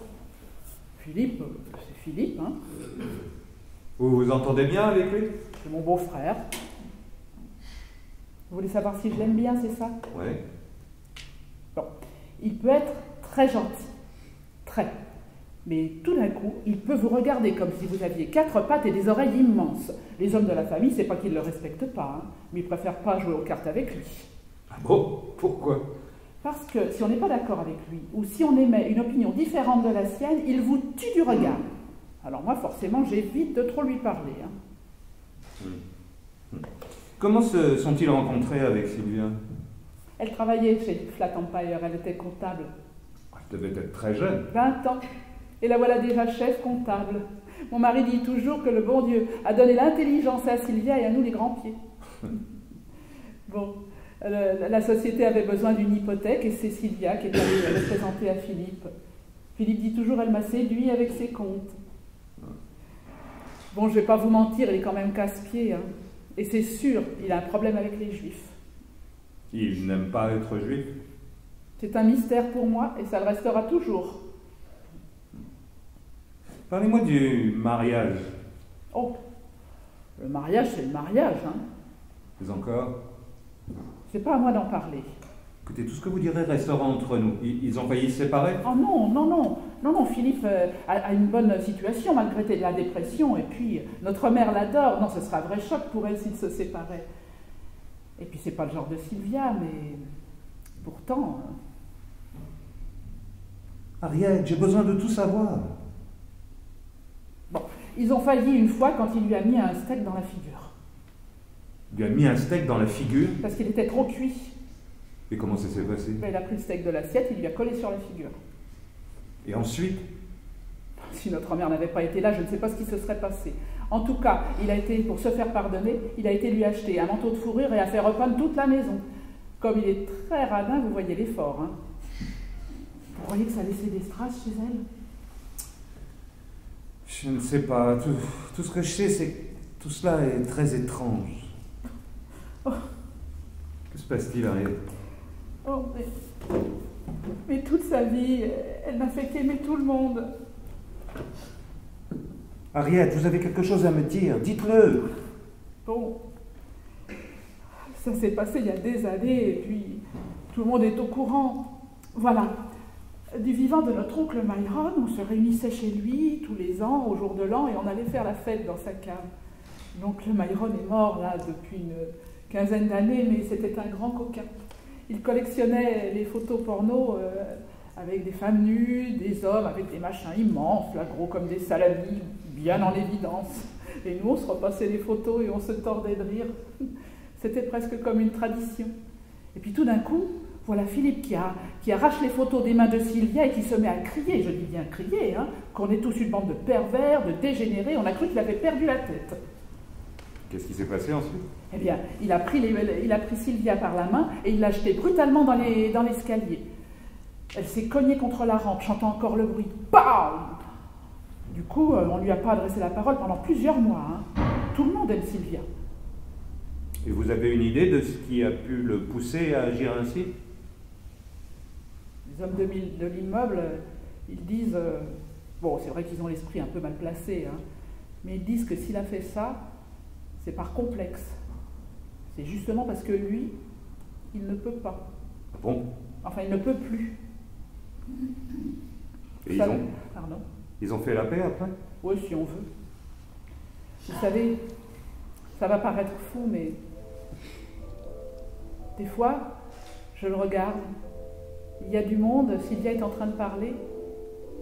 Philippe, c'est Philippe, hein. Vous vous entendez bien avec lui? C'est mon beau-frère. Vous voulez savoir si je l'aime bien, c'est ça? Oui. Bon, il peut être très gentil, très. Mais tout d'un coup, il peut vous regarder comme si vous aviez 4 pattes et des oreilles immenses. Les hommes de la famille, c'est pas qu'ils ne le respectent pas, hein, mais ils préfèrent pas jouer aux cartes avec lui. Ah bon? Pourquoi? Parce que si on n'est pas d'accord avec lui, ou si on émet une opinion différente de la sienne, il vous tue du regard. Alors moi, forcément, j'évite de trop lui parler. Hein. Comment se sont-ils rencontrés avec Sylvia? Elle travaillait chez Flat Empire, elle était comptable. Elle devait être très jeune. 20 ans. Et la voilà déjà chef comptable. Mon mari dit toujours que le bon Dieu a donné l'intelligence à Sylvia et à nous les grands pieds. Bon, la société avait besoin d'une hypothèque et c'est Sylvia qui est allée le présenter à Philippe. Philippe dit toujours, elle m'a séduit avec ses comptes. Bon, je vais pas vous mentir, il est quand même casse-pied. Hein. Et c'est sûr, il a un problème avec les juifs. Il n'aime pas être juif? C'est un mystère pour moi et ça le restera toujours. Parlez-moi du mariage. Oh, le mariage, c'est le mariage, hein. Mais encore? C'est pas à moi d'en parler. Écoutez, tout ce que vous direz restera entre nous. Ils ont failli se séparer? Oh non, non, non, non, non, Philippe a une bonne situation malgré la dépression, et puis notre mère l'adore. Non, ce sera un vrai choc pour elle s'ils se séparaient. Et puis c'est pas le genre de Sylvia, mais pourtant... Ariel, j'ai besoin de tout savoir. Bon, ils ont failli une fois quand il lui a mis un steak dans la figure. Il lui a mis un steak dans la figure? Parce qu'il était trop cuit. Et comment ça s'est passé? Il a pris le steak de l'assiette, il lui a collé sur la figure. Et ensuite? Si notre mère n'avait pas été là, je ne sais pas ce qui se serait passé. En tout cas, il a été, pour se faire pardonner, il a été lui acheter un manteau de fourrure et a fait repeindre toute la maison. Comme il est très radin, vous voyez l'effort. Hein. Vous croyez que ça laissait des strass chez elle? Je ne sais pas. Tout ce que je sais, c'est que tout cela est très étrange. Oh. Que se passe-t-il, Ariel? Oh, mais toute sa vie, elle n'a fait qu'aimer tout le monde. Ariel, vous avez quelque chose à me dire, dites-le. Bon, ça s'est passé il y a des années, et puis tout le monde est au courant. Voilà, du vivant de notre oncle Myron, on se réunissait chez lui tous les ans, au jour de l'an, et on allait faire la fête dans sa cave. L'oncle Myron est mort là depuis une quinzaine d'années, mais c'était un grand coquin. Il collectionnait les photos porno avec des femmes nues, des hommes avec des machins immenses, là, gros comme des salamis, bien en évidence. Et nous, on se repassait les photos et on se tordait de rire. C'était presque comme une tradition. Et puis tout d'un coup, voilà Philippe qui arrache les photos des mains de Sylvia et qui se met à crier, je dis bien crier, hein, qu'on est tous une bande de pervers, de dégénérés, on a cru qu'il avait perdu la tête. Qu'est-ce qui s'est passé ensuite? Eh bien, il a pris Sylvia par la main et il l'a jetée brutalement dans l'escalier. Elle s'est cognée contre la rampe, chantant encore le bruit. Bam! Du coup, on ne lui a pas adressé la parole pendant plusieurs mois. Hein. Tout le monde aime Sylvia. Et vous avez une idée de ce qui a pu le pousser à agir ainsi? Les hommes de l'immeuble, ils disent... bon, c'est vrai qu'ils ont l'esprit un peu mal placé, hein, mais ils disent que s'il a fait ça, c'est par complexe. C'est justement parce que lui, il ne peut pas. Ah bon? Enfin, il ne peut plus. Et Pardon? Ils ont fait la paix après? Oui, si on veut. Vous savez, ça va paraître fou, mais des fois, je le regarde. Il y a du monde, Sylvia est en train de parler,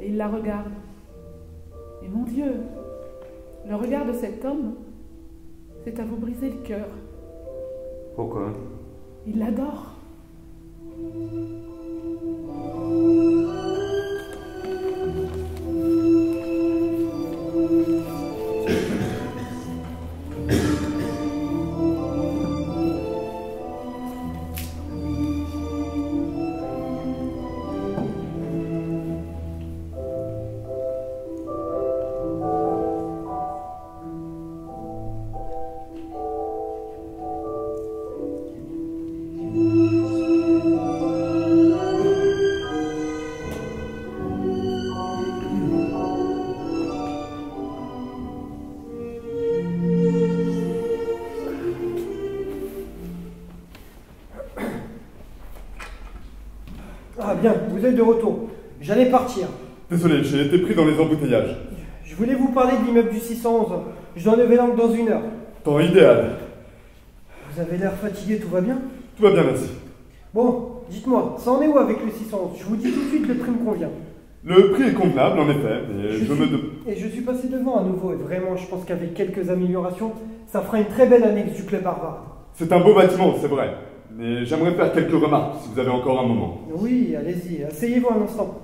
et il la regarde. Et mon Dieu, le regard de cet homme, c'est à vous briser le cœur. Pourquoi? Il l'adore. Ah bien, vous êtes de retour. J'allais partir. Désolé, j'ai été pris dans les embouteillages. Je voulais vous parler de l'immeuble du 611. Je dois lever l'angle dans 1 heure. Temps idéal. Vous avez l'air fatigué, tout va bien? Tout va bien, merci. Bon, dites-moi, ça en est où avec le 611? Je vous dis tout de suite, le prix me convient. Le prix est convenable, en effet, mais je suis passé devant à nouveau, et vraiment, je pense qu'avec quelques améliorations, ça fera une très belle annexe du club barbare. C'est un beau bâtiment, c'est vrai. Mais j'aimerais faire quelques remarques, si vous avez encore un moment. Oui, allez-y, asseyez-vous un instant.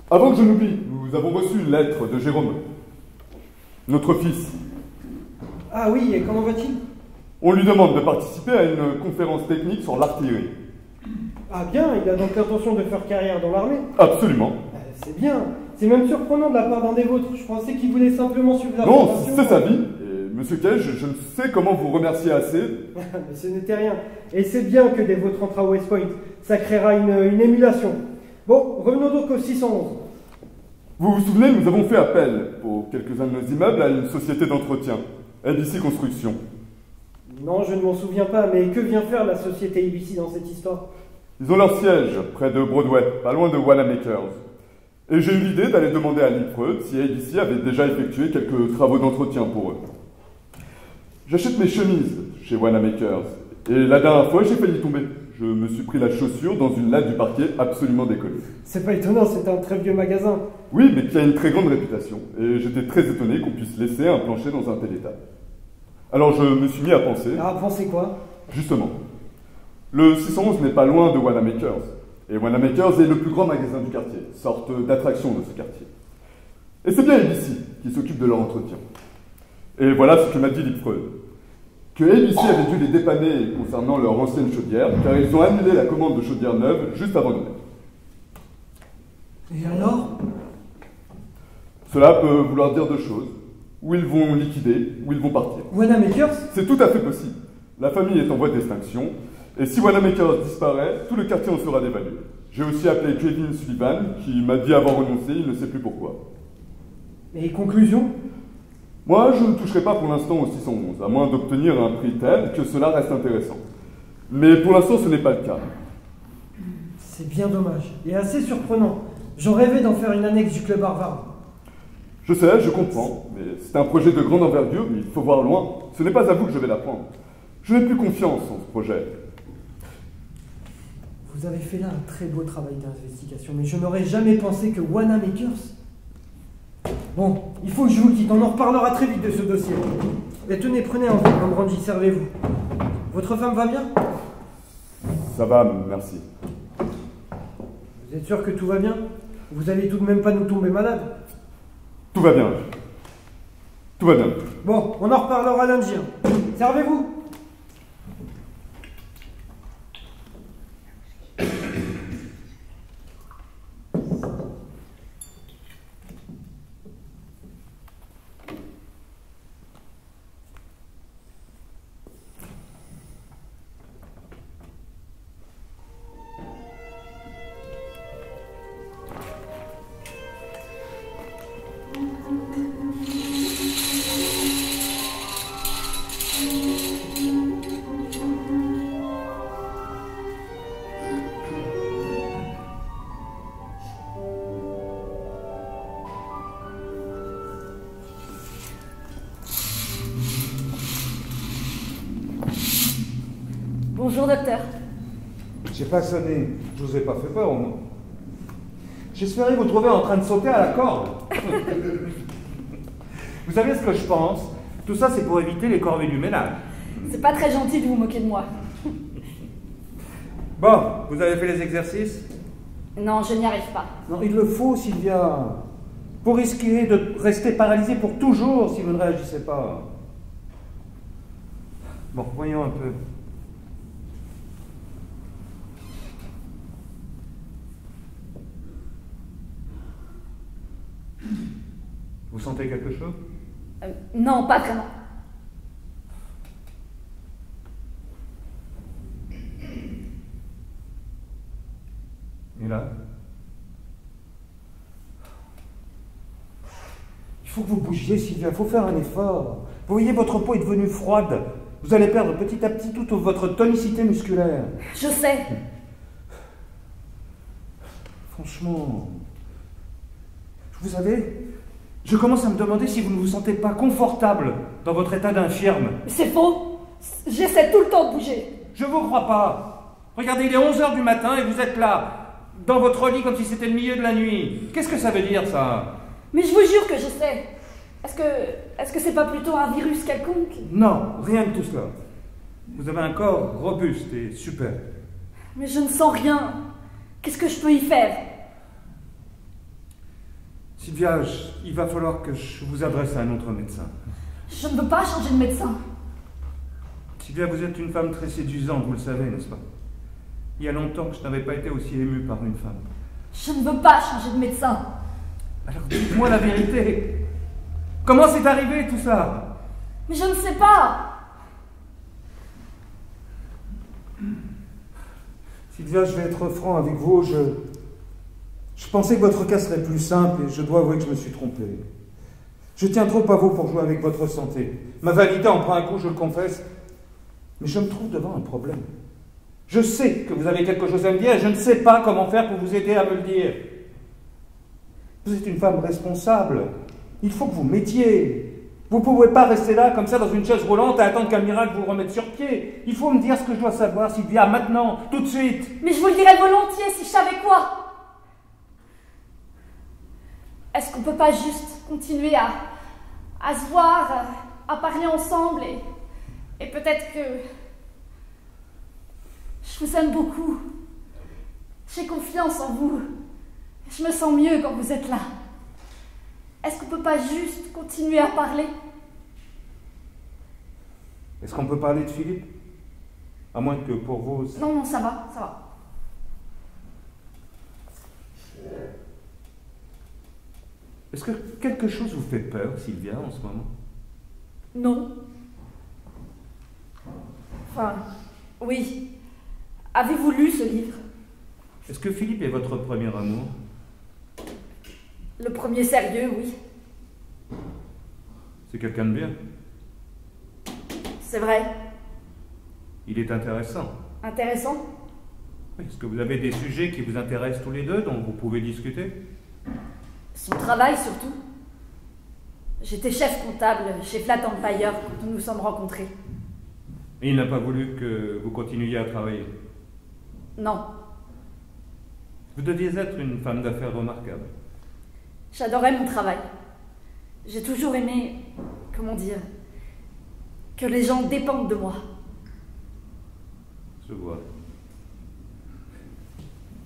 Avant que je n'oublie, nous avons reçu une lettre de Jérôme, notre fils. Ah oui, et comment va-t-il? On lui demande de participer à une conférence technique sur l'artillerie. Ah bien, il a donc l'intention de faire carrière dans l'armée? Absolument. C'est bien. C'est même surprenant de la part d'un des vôtres. Je pensais qu'il voulait simplement suivre la Non, formation. c'est sa vie. Et monsieur Cage, je ne sais comment vous remercier assez. Mais ce n'était rien. Et c'est bien que des vôtres entrent à West Point. Ça créera une émulation. Bon, revenons donc au 611. Vous vous souvenez, nous avons fait appel, pour quelques-uns de nos immeubles, à une société d'entretien, ABC Construction. Non, je ne m'en souviens pas, mais que vient faire la société ABC dans cette histoire? Ils ont leur siège près de Broadway, pas loin de Wanamaker's. Et j'ai eu l'idée d'aller demander à Liefreud si ABC avait déjà effectué quelques travaux d'entretien pour eux. J'achète mes chemises chez Wanamaker's, et la dernière fois, j'ai failli tomber. Je me suis pris la chaussure dans une latte du parquet absolument décollée. C'est pas étonnant, c'est un très vieux magasin. Oui, mais qui a une très grande réputation, et j'étais très étonné qu'on puisse laisser un plancher dans un tel état. Alors je me suis mis à penser... Ah, pensez quoi? Justement. Le 611 n'est pas loin de Wanamaker's, et Wanamaker's est le plus grand magasin du quartier, sorte d'attraction de ce quartier. Et c'est bien ABC qui s'occupe de leur entretien. Et voilà ce que m'a dit Liefreud. Que ABC avait dû les dépanner concernant leur ancienne chaudière, car ils ont annulé la commande de chaudière neuve juste avant Noël. Et alors? Cela peut vouloir dire 2 choses. Ou ils vont liquider, ou ils vont partir. Wanamaker's? C'est tout à fait possible. La famille est en voie d'extinction, et si Wanamaker's disparaît, tout le quartier en sera dévalué. J'ai aussi appelé Kevin Sullivan, qui m'a dit avoir renoncé, il ne sait plus pourquoi. Et conclusion? Moi, je ne toucherai pas pour l'instant au 611, à moins d'obtenir un prix tel que cela reste intéressant. Mais pour l'instant, ce n'est pas le cas. C'est bien dommage, et assez surprenant. J'en rêvais d'en faire une annexe du club Harvard. Je sais, je comprends, mais c'est un projet de grande envergure, il faut voir loin. Ce n'est pas à vous que je vais l'apprendre. Je n'ai plus confiance en ce projet. Vous avez fait là un très beau travail d'investigation, mais je n'aurais jamais pensé que Wanamaker's... Bon, il faut que je vous quitte, on en reparlera très vite de ce dossier. Et tenez, prenez un brandy, servez-vous. Votre femme va bien? Ça va, merci. Vous êtes sûr que tout va bien? Vous allez tout de même pas nous tomber malade? Tout va bien. Tout va bien. Bon, on en reparlera lundi. Servez-vous. Bonjour, docteur. J'ai pas sonné. Je vous ai pas fait peur, au moins. J'espérais vous trouver en train de sauter à la corde. Vous savez ce que je pense? Tout ça, c'est pour éviter les corvées du ménage. C'est pas très gentil de vous moquer de moi. Bon, vous avez fait les exercices? Non, je n'y arrive pas. Non, il le faut, Sylvia. Vous risquez de rester paralysé pour toujours si vous ne réagissez pas. Bon, voyons un peu. Vous sentez quelque chose? Non, pas vraiment. Et là? Il faut que vous bougiez, Sylvia, il faut faire un effort. Vous voyez, votre peau est devenue froide. Vous allez perdre petit à petit toute votre tonicité musculaire. Je sais. Franchement, vous savez, je commence à me demander si vous ne vous sentez pas confortable dans votre état d'infirme. C'est faux. J'essaie tout le temps de bouger. Je vous crois pas. Regardez, il est 11h du matin et vous êtes là, dans votre lit comme si c'était le milieu de la nuit. Qu'est-ce que ça veut dire, ça? Mais je vous jure que j'essaie. Est-ce que c'est pas plutôt un virus quelconque? Non, rien de tout cela. Vous avez un corps robuste et super. Mais je ne sens rien. Qu'est-ce que je peux y faire? Sylvia, il va falloir que je vous adresse à un autre médecin. Je ne veux pas changer de médecin. Sylvia, vous êtes une femme très séduisante, vous le savez, n'est-ce pas? Il y a longtemps que je n'avais pas été aussi ému par une femme. Je ne veux pas changer de médecin. Alors dites-moi la vérité. Comment c'est arrivé tout ça? Mais je ne sais pas. Sylvia, je vais être franc avec vous. Je pensais que votre cas serait plus simple et je dois avouer que je me suis trompé. Je tiens trop à vous pour jouer avec votre santé. Ma vanité en prend un coup, je le confesse. Mais je me trouve devant un problème. Je sais que vous avez quelque chose à me dire et je ne sais pas comment faire pour vous aider à me le dire. Vous êtes une femme responsable. Il faut que vous m'aidiez. Vous ne pouvez pas rester là, comme ça, dans une chaise roulante, à attendre qu'un miracle vous remette sur pied. Il faut me dire ce que je dois savoir, Sylvia, maintenant, tout de suite. Mais je vous le dirais volontiers si je savais quoi. Est-ce qu'on peut pas juste continuer à se voir, à parler ensemble et peut-être que je vous aime beaucoup. J'ai confiance en vous. Je me sens mieux quand vous êtes là. Est-ce qu'on peut pas juste continuer à parler? Est-ce qu'on peut parler de Philippe? À moins que pour vous... Non, ça va, ça va. Est-ce que quelque chose vous fait peur, Sylvia, en ce moment? Non. Enfin, oui. Avez-vous lu ce livre? Est-ce que Philippe est votre premier amour? Le premier sérieux, oui. C'est quelqu'un de bien. C'est vrai. Il est intéressant. Intéressant? Est-ce que vous avez des sujets qui vous intéressent tous les deux, dont vous pouvez discuter? Son travail, surtout. J'étais chef comptable chez Flat Empire quand nous nous sommes rencontrés. Et il n'a pas voulu que vous continuiez à travailler? Non. Vous deviez être une femme d'affaires remarquable. J'adorais mon travail. J'ai toujours aimé, comment dire, que les gens dépendent de moi. Je vois.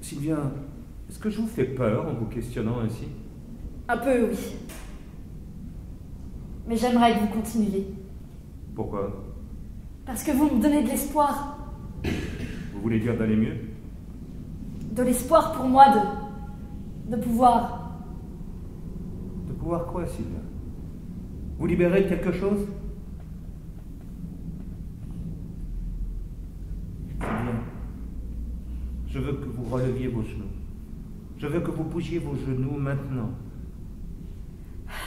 Sylvia, est-ce que je vous fais peur en vous questionnant ainsi? Un peu, oui. Mais j'aimerais que vous continuiez. Pourquoi? Parce que vous me donnez de l'espoir. Vous voulez dire d'aller mieux? De l'espoir pour moi de pouvoir... De pouvoir quoi, Sylvia? Vous libérer de quelque chose? Sylvia, je veux que vous releviez vos genoux. Je veux que vous bougiez vos genoux maintenant.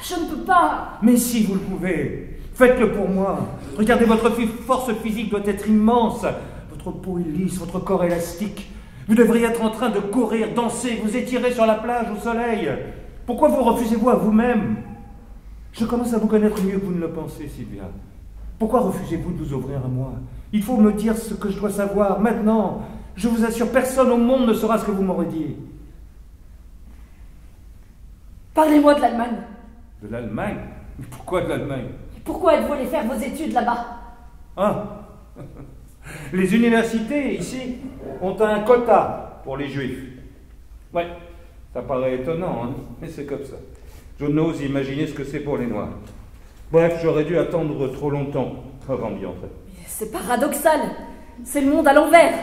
Je ne peux pas. Mais si vous le pouvez, faites-le pour moi. Regardez, votre force physique doit être immense. Votre peau est lisse, votre corps élastique. Vous devriez être en train de courir, danser, vous étirer sur la plage au soleil. Pourquoi vous refusez-vous à vous-même? Je commence à vous connaître mieux que vous ne le pensez, Sylvia. Pourquoi refusez-vous de vous ouvrir à moi? Il faut me dire ce que je dois savoir, maintenant. Je vous assure, personne au monde ne saura ce que vous m'aurez dit. Parlez-moi de l'Allemagne. De l'Allemagne? Pourquoi de l'Allemagne? Pourquoi êtes-vous allé faire vos études là-bas? Ah. Les universités, ici, ont un quota pour les juifs. Ouais, ça paraît étonnant, hein, mais c'est comme ça. Je n'ose imaginer ce que c'est pour les noirs. Bref, j'aurais dû attendre trop longtemps avant d'y entrer. C'est paradoxal. C'est le monde à l'envers.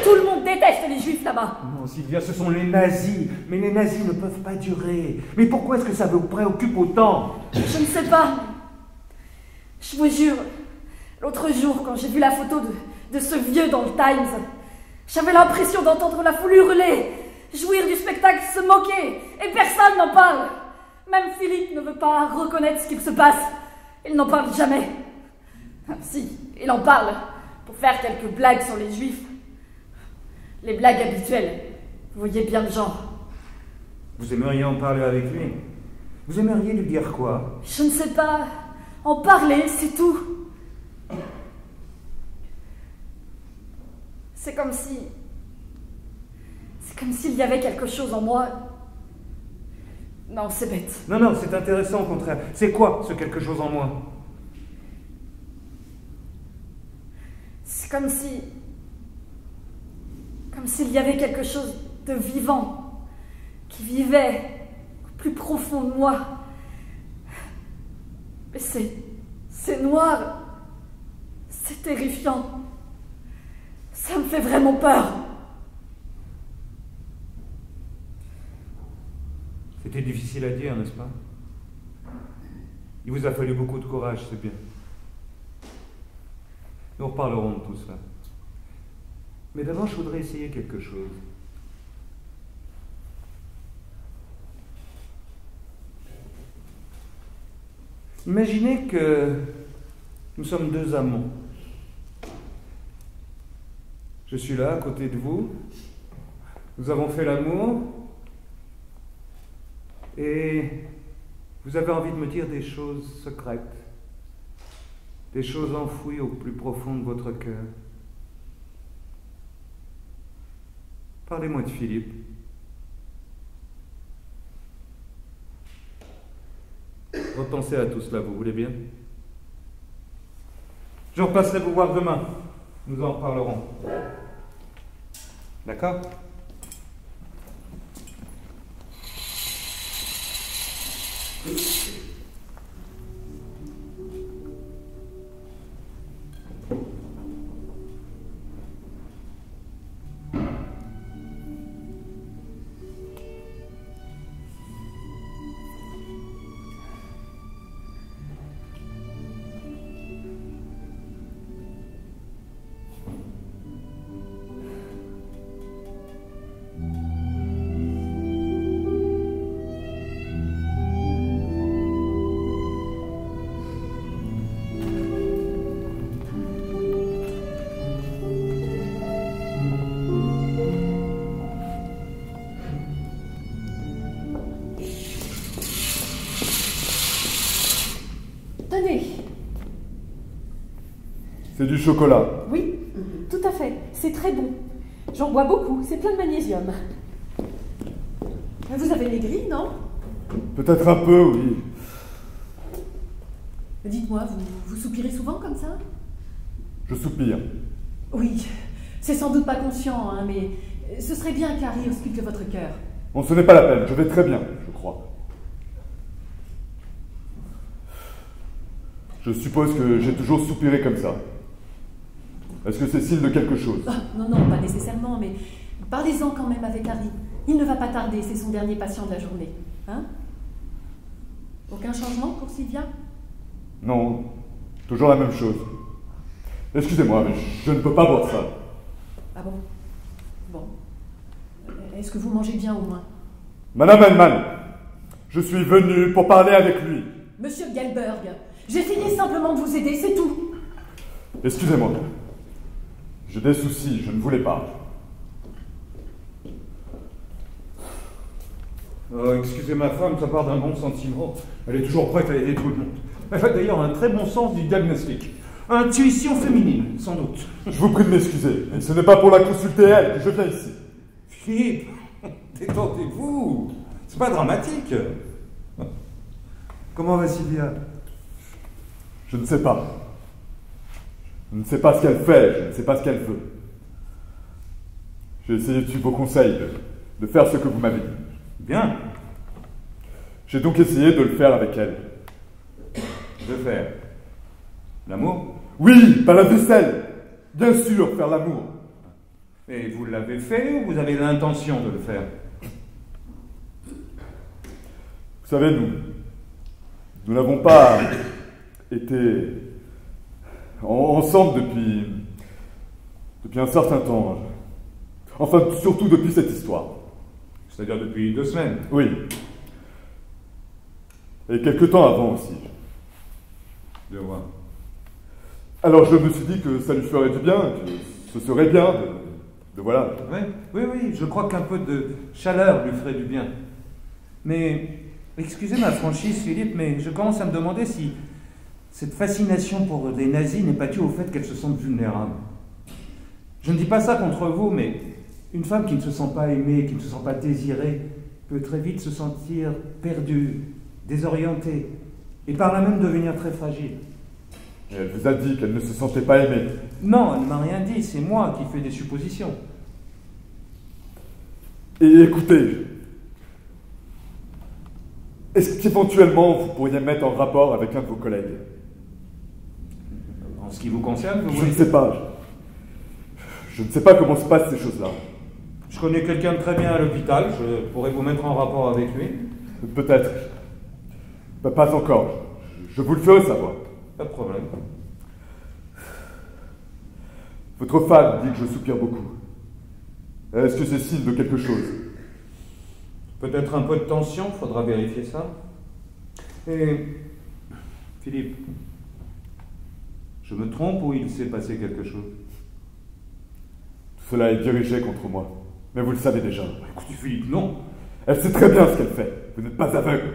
Tout le monde déteste les juifs là-bas. Non, Sylvia, ce sont les nazis. Mais les nazis ne peuvent pas durer. Mais pourquoi est-ce que ça vous préoccupe autant? Je ne sais pas. Je vous jure, l'autre jour, quand j'ai vu la photo de ce vieux dans le Times, j'avais l'impression d'entendre la foule hurler, jouir du spectacle, se moquer, et personne n'en parle. Même Philippe ne veut pas reconnaître ce qu'il se passe. Il n'en parle jamais. Ah, si, il en parle, pour faire quelques blagues sur les juifs. Les blagues habituelles, vous voyez bien le genre. Vous aimeriez en parler avec lui? Vous aimeriez lui dire quoi? Je ne sais pas. En parler, c'est tout. C'est comme si... C'est comme s'il y avait quelque chose en moi. Non, c'est bête. Non, non, c'est intéressant au contraire. C'est quoi ce quelque chose en moi? C'est comme si... Comme s'il y avait quelque chose de vivant qui vivait au plus profond de moi. Mais c'est noir. C'est terrifiant. Ça me fait vraiment peur. C'était difficile à dire, n'est-ce pas? Il vous a fallu beaucoup de courage, c'est bien. Nous reparlerons de tout cela. Mais d'abord, je voudrais essayer quelque chose. Imaginez que nous sommes deux amants. Je suis là, à côté de vous. Nous avons fait l'amour. Et vous avez envie de me dire des choses secrètes. Des choses enfouies au plus profond de votre cœur. Parlez-moi de Philippe. Repensez à tout cela, vous voulez bien? Je repasserai vous voir demain. Nous en reparlerons. D'accord? C'est du chocolat. Oui, tout à fait. C'est très bon. J'en bois beaucoup. C'est plein de magnésium. Vous avez maigri, non? Peut-être un peu, oui. Dites-moi, vous soupirez souvent comme ça? Je soupire. Oui, c'est sans doute pas conscient, hein, mais ce serait bien qu'Harry ausculte votre cœur. Bon, ce n'est pas la peine. Je vais très bien, je crois. Je suppose que j'ai toujours soupiré comme ça. Est-ce que c'est signe de quelque chose? Non, non, pas nécessairement, mais parlez-en quand même avec Harry. Il ne va pas tarder, c'est son dernier patient de la journée. Hein? Aucun changement pour Sylvia? Non, toujours la même chose. Excusez-moi, mais je ne peux pas boire ça. Ah bon? Bon. Est-ce que vous mangez bien au moins? Madame Hellman, je suis venu pour parler avec lui. Monsieur Gelberg, j'essayais simplement de vous aider, c'est tout. Excusez-moi. J'ai des soucis, je ne voulais pas. Oh, excusez ma femme, ça part d'un bon sentiment. Elle est toujours prête à aider tout le monde. Elle a d'ailleurs un très bon sens du diagnostic. Intuition féminine, sans doute. Je vous prie de m'excuser, mais ce n'est pas pour la consulter elle que je viens ici. Philippe, détendez-vous. C'est pas dramatique. Comment va Sylvia? Je ne sais pas. Je ne sais pas ce qu'elle fait, je ne sais pas ce qu'elle veut. J'ai essayé de suivre vos conseils, de faire ce que vous m'avez dit. Bien. J'ai donc essayé de le faire avec elle. De faire l'amour? Oui, pas la vaisselle. Bien sûr, faire l'amour. Et vous l'avez fait ou vous avez l'intention de le faire? Vous savez, nous n'avons pas été ensemble depuis un certain temps. Enfin, surtout depuis cette histoire. C'est-à-dire depuis 2 semaines? Oui. Et quelque temps avant aussi. De voir. Alors je me suis dit que ça lui ferait du bien, que ce serait bien de voilà. Oui, je crois qu'un peu de chaleur lui ferait du bien. Mais, excusez ma franchise, Philippe, mais je commence à me demander si cette fascination pour les nazis n'est pas due au fait qu'elles se sentent vulnérables. Je ne dis pas ça contre vous, mais une femme qui ne se sent pas aimée, qui ne se sent pas désirée, peut très vite se sentir perdue, désorientée, et par là même devenir très fragile. Et elle vous a dit qu'elle ne se sentait pas aimée. Non, elle ne m'a rien dit, c'est moi qui fais des suppositions. Et écoutez, est-ce qu'éventuellement vous pourriez me mettre en rapport avec un de vos collègues? En ce qui vous concerne, vous Je voulez... ne sais pas. Je ne sais pas comment se passent ces choses-là. Je connais quelqu'un de très bien à l'hôpital, je pourrais vous mettre en rapport avec lui. Peut-être. Pas encore. Je vous le ferai savoir. Pas de problème. Votre femme dit que je soupire beaucoup. Est-ce que c'est signe de quelque chose? Peut-être un peu de tension, faudra vérifier ça. Et... Philippe, je me trompe ou il s'est passé quelque chose? Tout cela est dirigé contre moi. Mais vous le savez déjà. Écoutez, Philippe, non. Elle sait très bien ce qu'elle fait. Vous n'êtes pas aveugle.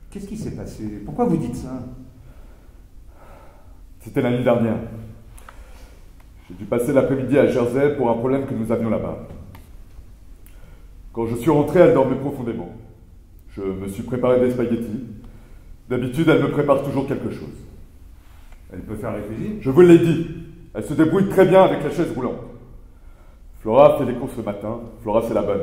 Qu'est-ce qui s'est passé? Pourquoi vous dites ça? C'était l'année dernière. J'ai dû passer l'après-midi à Jersey pour un problème que nous avions là-bas. Quand je suis rentré, elle dormait profondément. Je me suis préparé des spaghettis. D'habitude, elle me prépare toujours quelque chose. Elle peut faire la cuisine? Je vous l'ai dit. Elle se débrouille très bien avec la chaise roulante. Flora fait les courses le matin. Flora, c'est la bonne.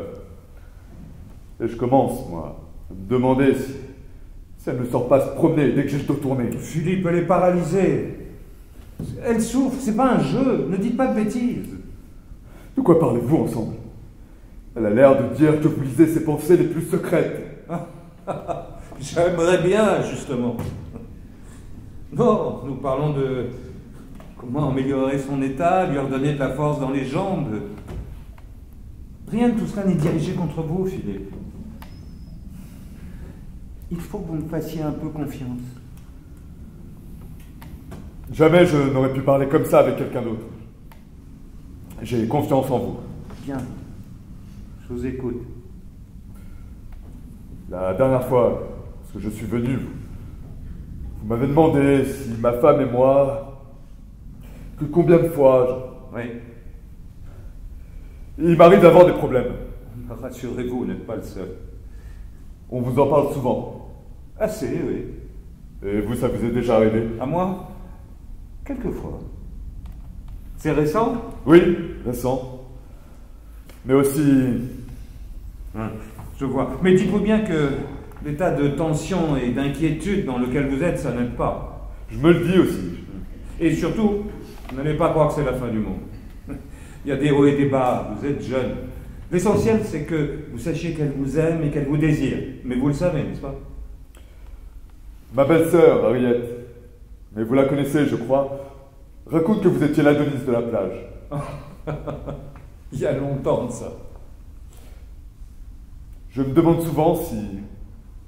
Et je commence, moi, à me demander si elle ne sort pas se promener dès que j'ai le dos tourné. Philippe, elle est paralysée. Elle souffre, c'est pas un jeu. Ne dites pas de bêtises. De quoi parlez-vous ensemble? Elle a l'air de dire que vous lisez ses pensées les plus secrètes. J'aimerais bien, justement. Non, nous parlons de comment améliorer son état, lui redonner de la force dans les jambes. Rien de tout cela n'est dirigé contre vous, Philippe. Il faut que vous me fassiez un peu confiance. Jamais je n'aurais pu parler comme ça avec quelqu'un d'autre. J'ai confiance en vous. Bien. Je vous écoute. La dernière fois, parce que je suis venu, vous m'avez demandé si ma femme et moi, que combien de fois... Oui. Il m'arrive d'avoir des problèmes. Rassurez-vous, vous n'êtes pas le seul. On vous en parle souvent. Assez, oui. Et vous, ça vous est déjà arrivé? À moi? Quelquefois. C'est récent? Oui, récent. Mais aussi... Je vois. Mais dites-vous bien que l'état de tension et d'inquiétude dans lequel vous êtes, ça n'aide pas. Je me le dis aussi. Et surtout, n'allez pas croire que c'est la fin du monde. Il y a des hauts et des bas, vous êtes jeune. L'essentiel, c'est que vous sachiez qu'elle vous aime et qu'elle vous désire. Mais vous le savez, n'est-ce pas? Ma belle-sœur, Harriet, mais vous la connaissez, je crois, raconte que vous étiez l'Adonis de la plage. Il y a longtemps de ça. Je me demande souvent si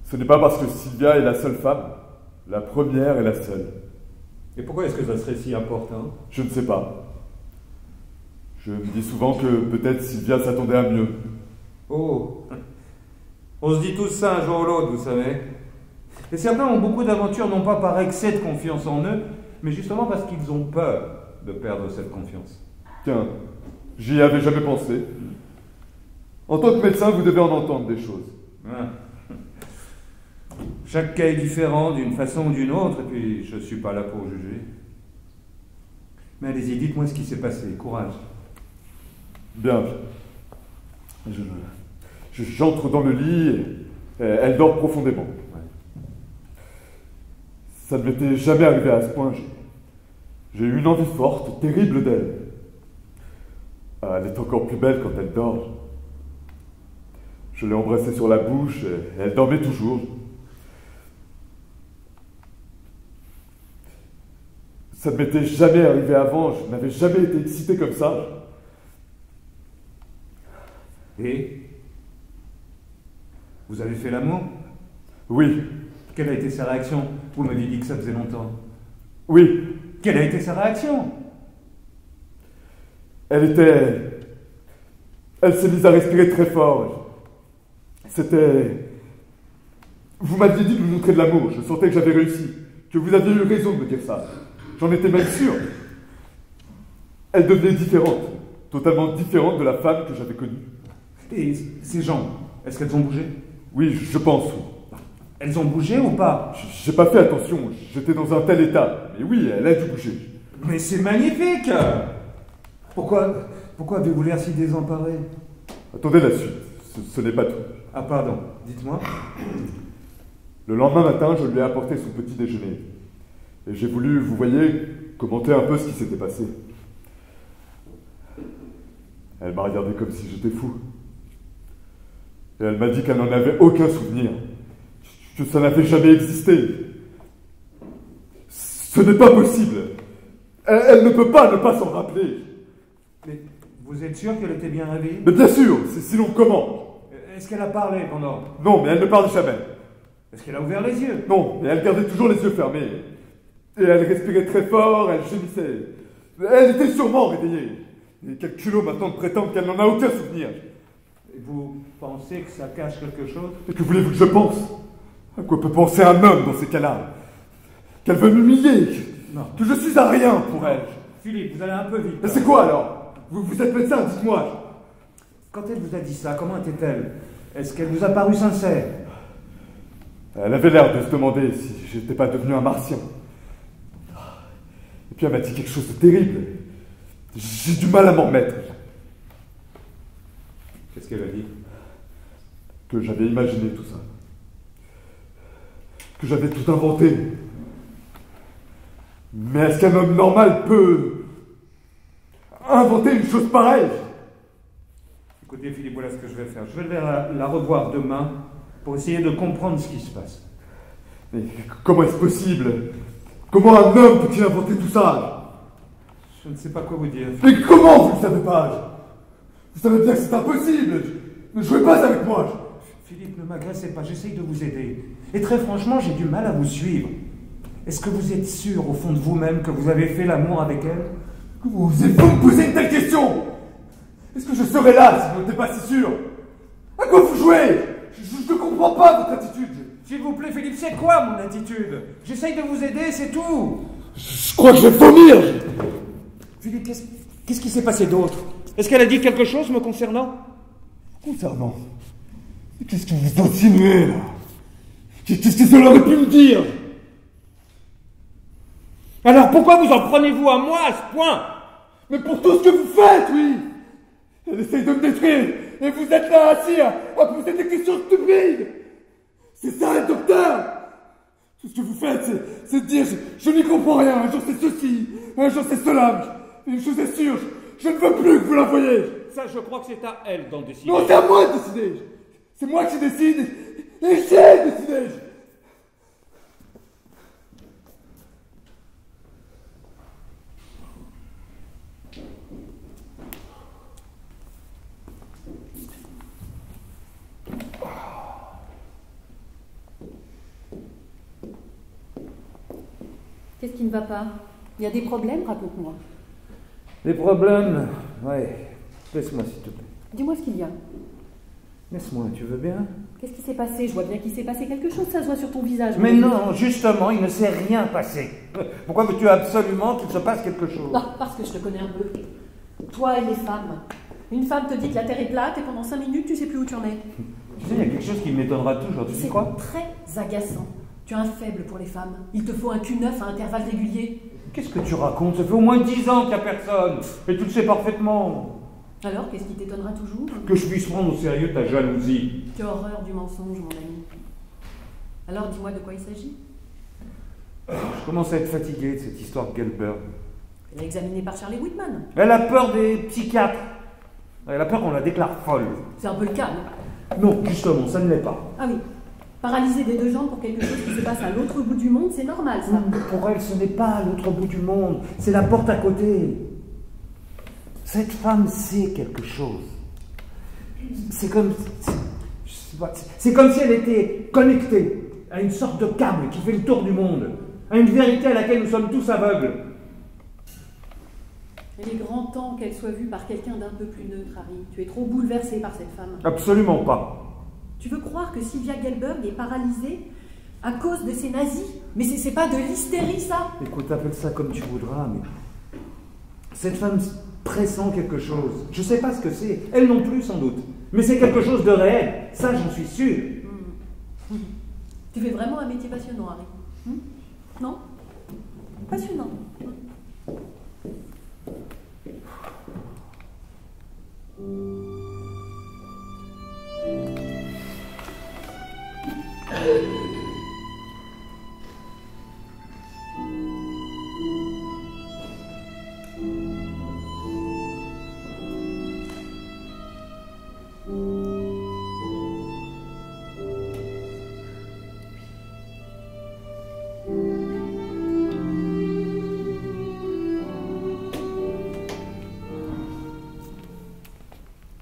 ce n'est pas parce que Sylvia est la seule femme, la première et la seule. Et pourquoi est-ce que ça serait si important? Je ne sais pas. Je me dis souvent que peut-être Sylvia s'attendait à mieux. Oh, on se dit tous ça un jour ou l'autre, vous savez. Et certains ont beaucoup d'aventures, non pas par excès de confiance en eux, mais justement parce qu'ils ont peur de perdre cette confiance. Tiens, j'y avais jamais pensé. En tant que médecin, vous devez en entendre des choses. Ah. Chaque cas est différent d'une façon ou d'une autre, et puis je ne suis pas là pour juger. Mais allez-y, dites-moi ce qui s'est passé, courage. Bien. J'entre dans le lit et elle dort profondément. Ça ne m'était jamais arrivé à ce point. J'ai eu une envie forte, terrible d'elle. Elle est encore plus belle quand elle dort. Je l'ai embrassée sur la bouche et elle dormait toujours. Ça ne m'était jamais arrivé avant, je n'avais jamais été excité comme ça. Et vous avez fait l'amour? Oui. Quelle a été sa réaction? Vous m'aviez dit que ça faisait longtemps. Oui. Quelle a été sa réaction? Elle s'est mise à respirer très fort. C'était Vous m'aviez dit de vous montrer de l'amour. Je sentais que j'avais réussi. Que vous aviez eu raison de me dire ça. J'en étais même sûr. Elle devenait différente. Totalement différente de la femme que j'avais connue. Et ces jambes, est-ce qu'elles ont bougé? Oui, je pense, oui. Elles ont bougé ou pas? J'ai pas fait attention. J'étais dans un tel état. Mais oui, elle a dû bouger. Mais c'est magnifique! Pourquoi avez-vous l'air si désemparé? Attendez la suite. Ce n'est pas tout. Ah pardon, dites-moi. Le lendemain matin, je lui ai apporté son petit déjeuner. Et j'ai voulu, vous voyez, commenter un peu ce qui s'était passé. Elle m'a regardé comme si j'étais fou. Et elle m'a dit qu'elle n'en avait aucun souvenir. Que ça n'avait jamais existé. Ce n'est pas possible. Elle ne peut pas ne pas s'en rappeler. Mais vous êtes sûr qu'elle était bien réveillée? Mais bien sûr, sinon comment? Est-ce qu'elle a parlé pendant? Non, mais elle ne parle jamais. Est-ce qu'elle a ouvert les yeux? Non, mais elle gardait toujours les yeux fermés. Et elle respirait très fort, elle gémissait. Elle était sûrement réveillée. Et quel culot maintenant de prétendre qu'elle n'en a aucun souvenir. Et vous pensez que ça cache quelque chose? Et que voulez-vous que je pense? À quoi peut penser un homme dans ces cas-là? Qu'elle veut m'humilier? Non. Que je suis un rien pour elle? Philippe, vous allez un peu vite. Mais c'est quoi alors? Vous êtes médecin, dites-moi. Quand elle vous a dit ça, comment était-elle? Est-ce qu'elle vous a paru sincère? Elle avait l'air de se demander si j'étais pas devenu un martien. Et puis elle m'a dit quelque chose de terrible. J'ai du mal à m'en remettre. Qu'est-ce qu'elle a dit? Que j'avais imaginé tout ça. Que j'avais tout inventé. Mais est-ce qu'un homme normal peut inventer une chose pareille? Écoutez Philippe, voilà ce que je vais faire. Je vais la revoir demain pour essayer de comprendre ce qui se passe. Mais comment est-ce possible? Comment un homme peut-il inventer tout ça? Je ne sais pas quoi vous dire. Mais comment vous ne savez pas? Vous savez bien que c'est impossible. Ne jouez pas avec moi. Philippe, ne m'agressez pas, j'essaye de vous aider. Et très franchement, j'ai du mal à vous suivre. Est-ce que vous êtes sûr, au fond de vous-même, que vous avez fait l'amour avec elle? Vous osez-vous me poser une telle question? Est-ce que je serais là si vous n'étiez pas si sûr? À quoi vous jouez? Je ne comprends pas votre attitude. S'il vous plaît, Philippe, c'est quoi mon attitude? J'essaye de vous aider, c'est tout. Je crois que je vais vomir. Philippe, qu'est-ce qui s'est passé d'autre? Est-ce qu'elle a dit quelque chose me concernant? Concernant? Qu'est-ce que vous insinuez là? Qu'est-ce que ça aurait pu me dire? Alors pourquoi vous en prenez-vous à moi à ce point? Mais pour tout ce que vous faites, oui. Elle essaye de me détruire, et vous êtes là assis à poser des questions stupides. C'est ça, le docteur. Tout ce que vous faites, c'est de dire je n'y comprends rien, un jour c'est ceci, un jour c'est cela. Une chose est sûre, je ne veux plus que vous la voyez. Ça, je crois que c'est à elle d'en décider. Non, c'est à moi de décider. C'est moi qui décide, et j'ai décidé. Qu'est-ce qui ne va pas? Il y a des problèmes, raconte-moi. Des problèmes? Ouais. Laisse-moi, s'il te plaît. Dis-moi ce qu'il y a. Laisse-moi, tu veux bien? Qu'est-ce qui s'est passé? Je vois bien qu'il s'est passé quelque chose, ça se voit sur ton visage. Mais non, justement, il ne s'est rien passé. Pourquoi veux-tu absolument qu'il se passe quelque chose? Non, parce que je te connais un peu. Toi et les femmes. Une femme te dit que la Terre est plate et pendant 5 minutes, tu sais plus où tu en es. Tu sais, il y a quelque chose qui m'étonnera toujours, tu sais quoi? C'est très agaçant. Tu as un faible pour les femmes. Il te faut un cul neuf à intervalles réguliers. Qu'est-ce que tu racontes? Ça fait au moins 10 ans qu'il n'y a personne. Et tu le sais parfaitement. Alors, qu'est-ce qui t'étonnera toujours? Que je puisse prendre au sérieux ta jalousie. Quelle horreur du mensonge, mon ami. Alors, dis-moi de quoi il s'agit. Je commence à être fatigué de cette histoire de Gelber. Elle est examinée par Charlie Whitman. Elle a peur des psychiatres. Elle a peur qu'on la déclare folle. C'est un peu le cas, non? Non, justement, ça ne l'est pas. Ah oui. Paralyser des 2 jambes pour quelque chose qui se passe à l'autre bout du monde, c'est normal, ça. Pour elle, ce n'est pas à l'autre bout du monde, c'est la porte à côté. Cette femme sait quelque chose. C'est comme si elle était connectée à une sorte de câble qui fait le tour du monde, à une vérité à laquelle nous sommes tous aveugles. Il est grand temps qu'elle soit vue par quelqu'un d'un peu plus neutre, Harry. Tu es trop bouleversé par cette femme. Absolument pas. Tu veux croire que Sylvia Gelberg est paralysée à cause de ces nazis? Mais c'est pas de l'hystérie, ça! Écoute, appelle ça comme tu voudras, mais... Cette femme pressent quelque chose. Je sais pas ce que c'est. Elle non plus, sans doute. Mais c'est quelque chose de réel. Ça, j'en suis sûr. Tu fais vraiment un métier passionnant, Harry. Non? Passionnant.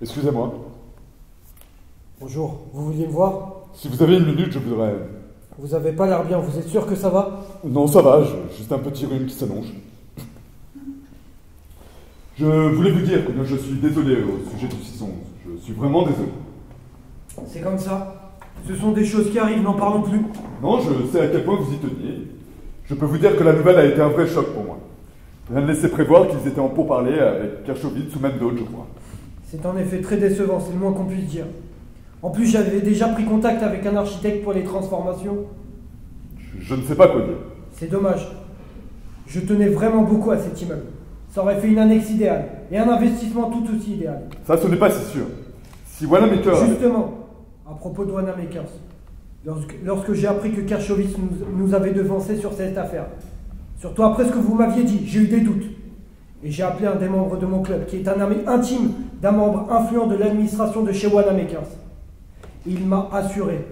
Excusez-moi. Bonjour, vous vouliez me voir? Si vous avez une minute, je voudrais... Vous avez pas l'air bien, vous êtes sûr que ça va? Non, ça va, juste un petit rhume qui s'annonce. Je voulais vous dire combien je suis désolé au sujet du 611. Je suis vraiment désolé. C'est comme ça. Ce sont des choses qui arrivent, n'en parlons plus. Non, je sais à quel point vous y teniez. Je peux vous dire que la nouvelle a été un vrai choc pour moi. Rien ne laissait prévoir qu'ils étaient en pourparlers avec Kershowitz ou même d'autres, je crois. C'est en effet très décevant, c'est le moins qu'on puisse dire. En plus, j'avais déjà pris contact avec un architecte pour les transformations. Je ne sais pas quoi dire. C'est dommage. Je tenais vraiment beaucoup à cet immeuble. Ça aurait fait une annexe idéale, et un investissement tout aussi idéal. Ça, ce n'est pas si sûr. Si Wanamaker... Justement, à propos de Wanamakers, lorsque j'ai appris que Kershowitz nous avait devancé sur cette affaire, surtout après ce que vous m'aviez dit, j'ai eu des doutes. Et j'ai appelé un des membres de mon club, qui est un ami intime d'un membre influent de l'administration de chez Wanamakers. Il m'a assuré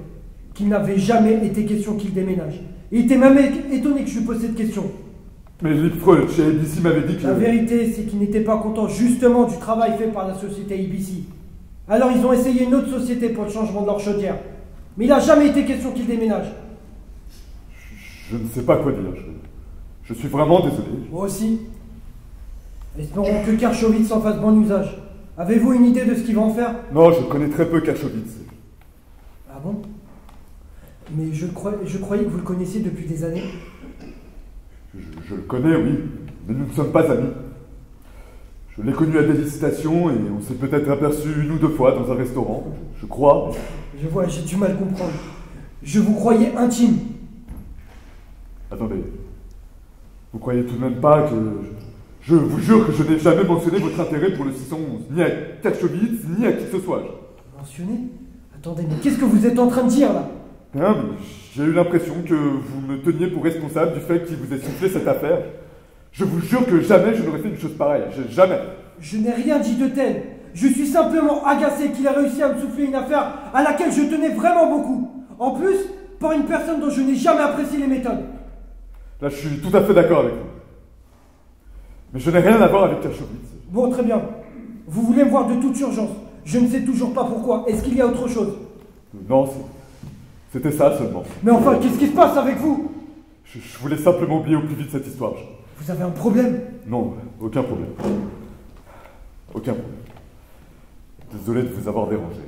qu'il n'avait jamais été question qu'il déménage. Il était même étonné que je lui pose cette question. Mais Lipfreud, chez ABC, m'avait dit que... La vérité, c'est qu'il n'était pas content justement du travail fait par la société ABC. Alors ils ont essayé une autre société pour le changement de leur chaudière. Mais il n'a jamais été question qu'il déménage. Je ne sais pas quoi dire. Je suis vraiment désolé. Moi aussi. Espérons que Kershowitz en fasse bon usage. Avez-vous une idée de ce qu'il va en faire? Non, je connais très peu Kershowitz. Ah bon? Mais je croyais que vous le connaissiez depuis des années. Je le connais, oui, mais nous ne sommes pas amis. Je l'ai connu à des licitations et on s'est peut-être aperçu une ou deux fois dans un restaurant, je crois. Je vois, j'ai du mal à comprendre. Je vous croyais intime. Attendez, vous croyez tout de même pas que... Je vous jure que je n'ai jamais mentionné votre intérêt pour le 611, ni à Kershowitz, ni à qui que ce soit. Mentionné? Attendez, mais qu'est-ce que vous êtes en train de dire là? Hein, mais j'ai eu l'impression que vous me teniez pour responsable du fait qu'il vous ait soufflé cette affaire. Je vous jure que jamais je n'aurais fait une chose pareille. Jamais. Je n'ai rien dit de tel. Je suis simplement agacé qu'il ait réussi à me souffler une affaire à laquelle je tenais vraiment beaucoup. En plus, par une personne dont je n'ai jamais apprécié les méthodes. Là, je suis tout à fait d'accord avec vous. Mais je n'ai rien à voir avec Kershowitz. Bon, très bien. Vous voulez me voir de toute urgence. Je ne sais toujours pas pourquoi. Est-ce qu'il y a autre chose? Non, c'était ça seulement. Mais enfin, qu'est-ce qui se passe avec vous? Je voulais simplement oublier au plus vite cette histoire. Vous avez un problème? Non, aucun problème. Aucun problème. Désolé de vous avoir dérangé.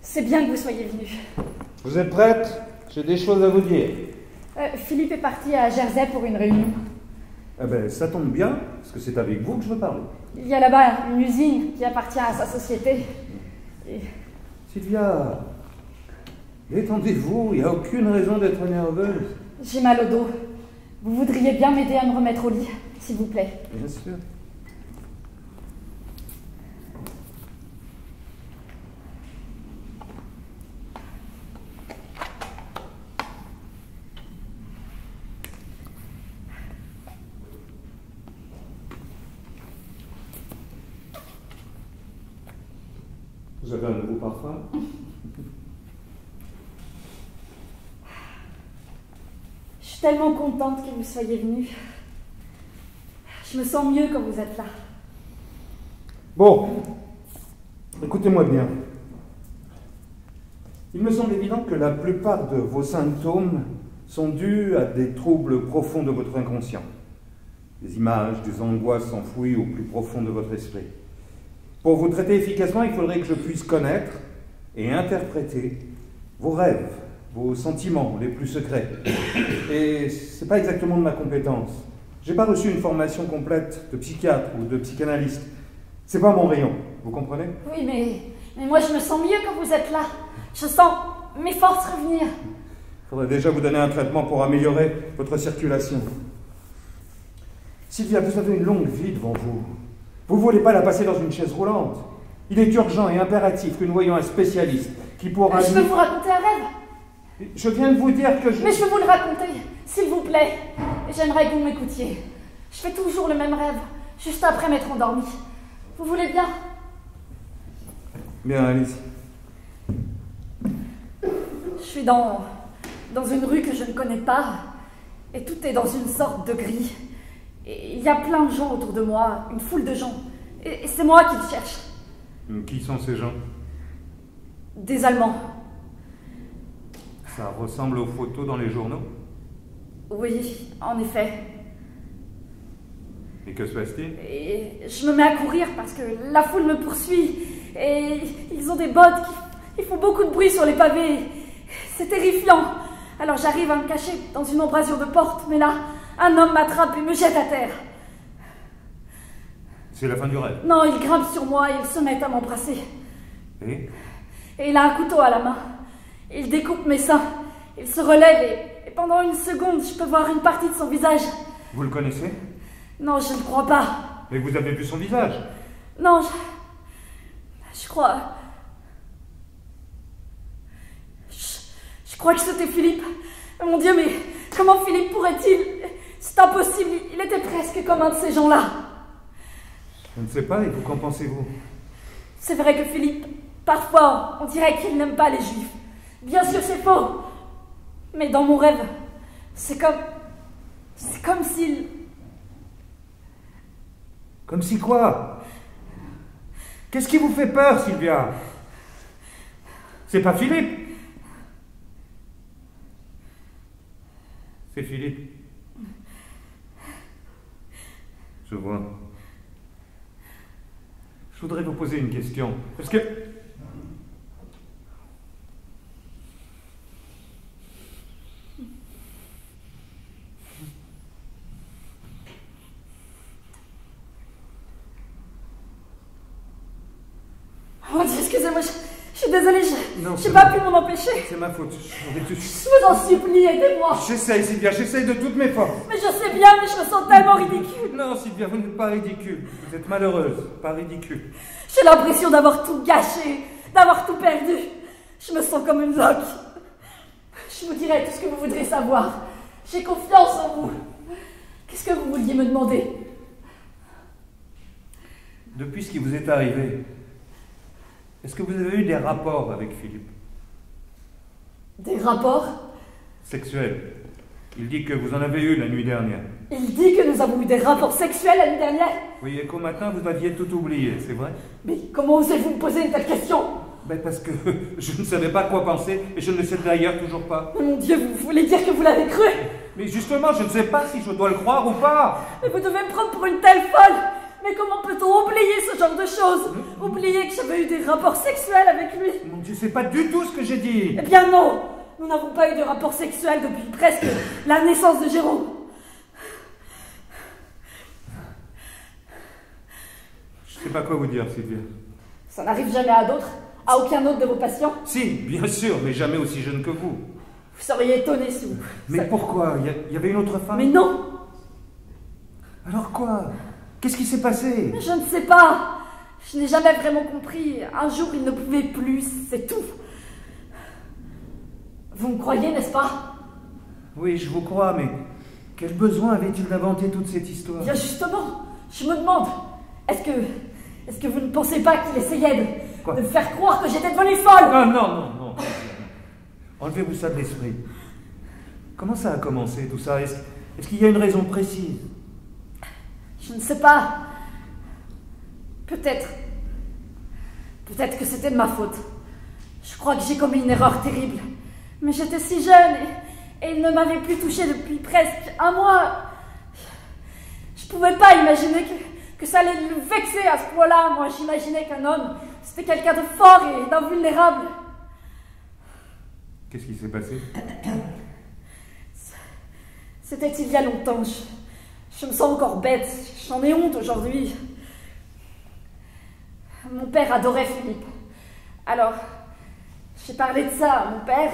C'est bien que vous soyez venus. Vous êtes prête? J'ai des choses à vous dire. Philippe est parti à Jersey pour une réunion. Eh ben, ça tombe bien, parce que c'est avec vous que je veux parler. Il y a là-bas une usine qui appartient à sa société. Et... Sylvia, détendez-vous, il n'y a aucune raison d'être nerveuse. J'ai mal au dos. Vous voudriez bien m'aider à me remettre au lit, s'il vous plaît? Bien sûr. Vous avez un nouveau parfum? Je suis tellement contente que vous soyez venus. Je me sens mieux quand vous êtes là. Bon, écoutez-moi bien. Il me semble évident que la plupart de vos symptômes sont dus à des troubles profonds de votre inconscient. Des images, des angoisses enfouies au plus profond de votre esprit. Pour vous traiter efficacement, il faudrait que je puisse connaître et interpréter vos rêves, vos sentiments les plus secrets. Et c'est pas exactement de ma compétence. J'ai pas reçu une formation complète de psychiatre ou de psychanalyste. C'est pas mon rayon, vous comprenez? Oui, mais moi je me sens mieux quand vous êtes là. Je sens mes forces revenir. Il faudrait déjà vous donner un traitement pour améliorer votre circulation. Sylvia, vous avez une longue vie devant vous. Vous ne voulez pas la passer dans une chaise roulante. Il est urgent et impératif que nous voyions un spécialiste qui pourra... Je peux vous raconter un rêve? Je viens de vous dire que je... Mais je peux vous le raconter, s'il vous plaît. J'aimerais que vous m'écoutiez. Je fais toujours le même rêve, juste après m'être endormie. Vous voulez bien? Bien, allez-y. Je suis dans une rue que je ne connais pas, et tout est dans une sorte de gris. Et il y a plein de gens autour de moi, une foule de gens. Et c'est moi qui le cherche. Qui sont ces gens? Des Allemands. Ça ressemble aux photos dans les journaux? Oui, en effet. Et que se passe-t-il? Et je me mets à courir parce que la foule me poursuit. Et ils ont des bottes qui font beaucoup de bruit sur les pavés. C'est terrifiant. Alors j'arrive à me cacher dans une embrasure de porte, mais là, un homme m'attrape et me jette à terre. C'est la fin du rêve? Non, il grimpe sur moi et il se met à m'embrasser. Et il a un couteau à la main. Il découpe mes seins. Il se relève et pendant une seconde, je peux voir une partie de son visage. vous le connaissez? Non, je ne crois pas. Mais vous avez vu son visage? Non, je crois... Je crois que c'était Philippe. Mon Dieu, mais comment Philippe pourrait-il... C'est impossible, il était presque comme un de ces gens-là. Je ne sais pas, et vous, qu'en pensez-vous? C'est vrai que Philippe, parfois, on dirait qu'il n'aime pas les Juifs. Bien sûr, c'est faux. Mais dans mon rêve, c'est comme s'il... Comme si quoi? Qu'est-ce qui vous fait peur, Sylvia? C'est pas Philippe? C'est Philippe. Je vois. Je voudrais vous poser une question. Parce que... Oh Dieu, excusez-moi, je suis désolée, je Non, n'ai pas pu m'en empêcher. C'est ma faute. Je vous en supplie, aidez-moi. J'essaye, Sylvia, j'essaye de toutes mes forces. Mais je sais bien, mais je me sens tellement ridicule. Non, Sylvia, vous n'êtes pas ridicule. Vous êtes malheureuse, pas ridicule. J'ai l'impression d'avoir tout gâché, d'avoir tout perdu. Je me sens comme une loque. Je vous dirai tout ce que vous voudrez savoir. J'ai confiance en vous. Qu'est-ce que vous vouliez me demander? Depuis ce qui vous est arrivé, est-ce que vous avez eu des rapports avec Philippe? Des rapports? Sexuels. Il dit que vous en avez eu la nuit dernière. Il dit que nous avons eu des rapports sexuels la nuit dernière? Oui, et qu'au matin, vous aviez tout oublié, c'est vrai? Mais comment osez-vous me poser une telle question? Ben parce que je ne savais pas quoi penser, et je ne le sais d'ailleurs toujours pas. Mais mon Dieu, vous voulez dire que vous l'avez cru? Mais justement, je ne sais pas si je dois le croire ou pas. Mais vous devez me prendre pour une telle folle. Mais comment peut-on oublier ce genre de choses? Oublier que j'avais eu des rapports sexuels avec lui? Mon Dieu, c'est pas du tout ce que j'ai dit. Eh bien non! Nous n'avons pas eu de rapports sexuels depuis presque la naissance de Jérôme. Je sais pas quoi vous dire, Sylvia. Ça n'arrive jamais à d'autres? À aucun autre de vos patients? Si, bien sûr, mais jamais aussi jeune que vous. Vous seriez étonné si vous... Mais pourquoi? Il y avait une autre femme? Mais non! Alors quoi? Qu'est-ce qui s'est passé? Je ne sais pas. Je n'ai jamais vraiment compris. Un jour, il ne pouvait plus, c'est tout. Vous me croyez, n'est-ce pas? Oui, je vous crois, mais quel besoin avait-il d'inventer toute cette histoire? Bien justement, je me demande, est-ce que vous ne pensez pas qu'il essayait de me faire croire que j'étais devenue folle? Non, non, non, non. Enlevez-vous ça de l'esprit. Comment ça a commencé tout ça? Est-ce qu'il y a une raison précise? Je ne sais pas. Peut-être. Peut-être que c'était de ma faute. Je crois que j'ai commis une erreur terrible. Mais j'étais si jeune et il ne m'avait plus touchée depuis presque un mois. Je pouvais pas imaginer que ça allait le vexer à ce point-là. Moi, j'imaginais qu'un homme, c'était quelqu'un de fort et d'invulnérable. Qu'est-ce qui s'est passé? C'était il y a longtemps. Je me sens encore bête. J'en ai honte aujourd'hui. Mon père adorait Philippe. Alors, j'ai parlé de ça à mon père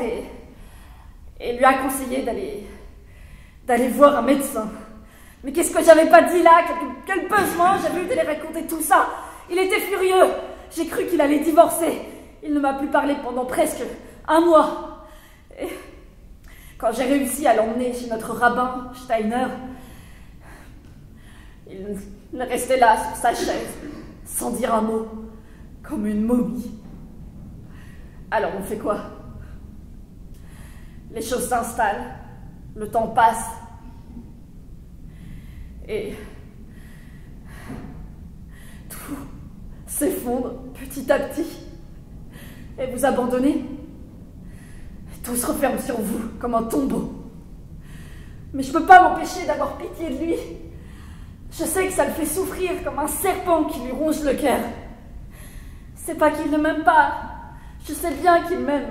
et lui a conseillé d'aller voir un médecin. Mais qu'est-ce que j'avais pas dit là? Quel besoin j'avais eu de lui raconter tout ça? Il était furieux. J'ai cru qu'il allait divorcer. Il ne m'a plus parlé pendant presque un mois. Et quand j'ai réussi à l'emmener chez notre rabbin, Steiner, il restait là sur sa chaise, sans dire un mot, comme une momie. Alors on fait quoi? Les choses s'installent, le temps passe, et tout s'effondre petit à petit. Et vous abandonnez. Tout se referme sur vous comme un tombeau. Mais je peux pas m'empêcher d'avoir pitié de lui. Je sais que ça le fait souffrir comme un serpent qui lui ronge le cœur. C'est pas qu'il ne m'aime pas. Je sais bien qu'il m'aime.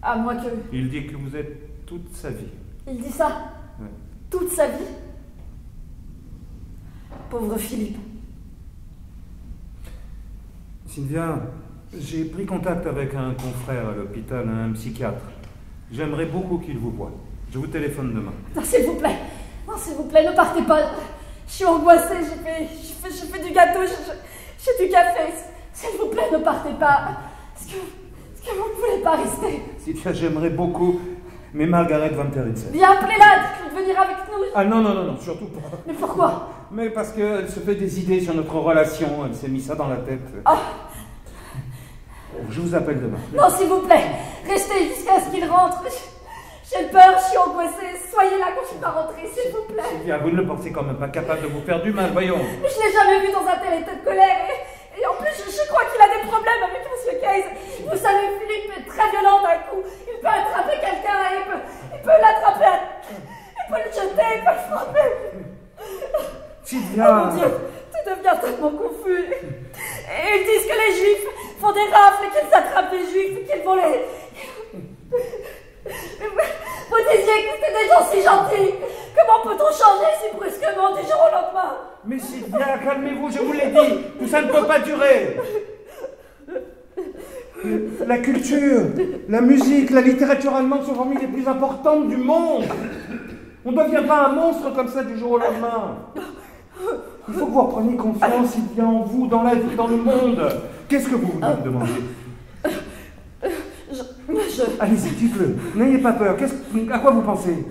À moins que... Il dit que vous êtes toute sa vie. Il dit ça? Ouais. Toute sa vie? Pauvre Philippe. Sylvia, j'ai pris contact avec un confrère à l'hôpital, un psychiatre. J'aimerais beaucoup qu'il vous voie. Je vous téléphone demain. Non, s'il vous plaît. Non, s'il vous plaît, ne partez pas. Je suis angoissée, je fais du gâteau, j'ai du café. S'il vous plaît, ne partez pas. Est-ce que vous ne voulez pas rester? Sylvia, j'aimerais beaucoup, mais Margaret Van Territsen. Bien, appelez-la, dites-lui de venir avec nous. Ah non, surtout pas. Mais pourquoi? Mais parce qu'elle se fait des idées sur notre relation, elle s'est mis ça dans la tête. Oh. Je vous appelle demain. Non, s'il vous plaît, restez jusqu'à ce qu'il rentre. J'ai peur, je suis angoissée. Soyez là quand il va rentrer, s'il vous plaît. Sylvia, vous ne le pensez quand même pas capable de vous faire du mal, voyons. Mais je l'ai jamais vu dans un tel état de colère. Et en plus, je crois qu'il a des problèmes avec M. Case. Vous savez, Philippe est très violent d'un coup. Il peut attraper quelqu'un, il peut l'attraper, il peut le jeter, il peut le frapper. Sylvia. Oh mon Dieu, tout devient tellement confus. Et ils disent que les Juifs font des rafles et qu'ils attrapent les Juifs et qu'ils vont les... Vous disiez que c'était des gens si gentils. Comment peut-on changer si brusquement du jour au lendemain? Mais Sylvia, calmez-vous, je vous l'ai dit. Tout ça ne peut pas durer. La culture, la musique, la littérature allemande sont parmi les plus importantes du monde. On ne devient pas un monstre comme ça du jour au lendemain. Il faut que vous repreniez confiance, Sylvia, en vous, dans la vie, dans le monde. Qu'est-ce que vous voulez me demander? Allez-y, dites-le. N'ayez pas peur. À quoi vous pensez?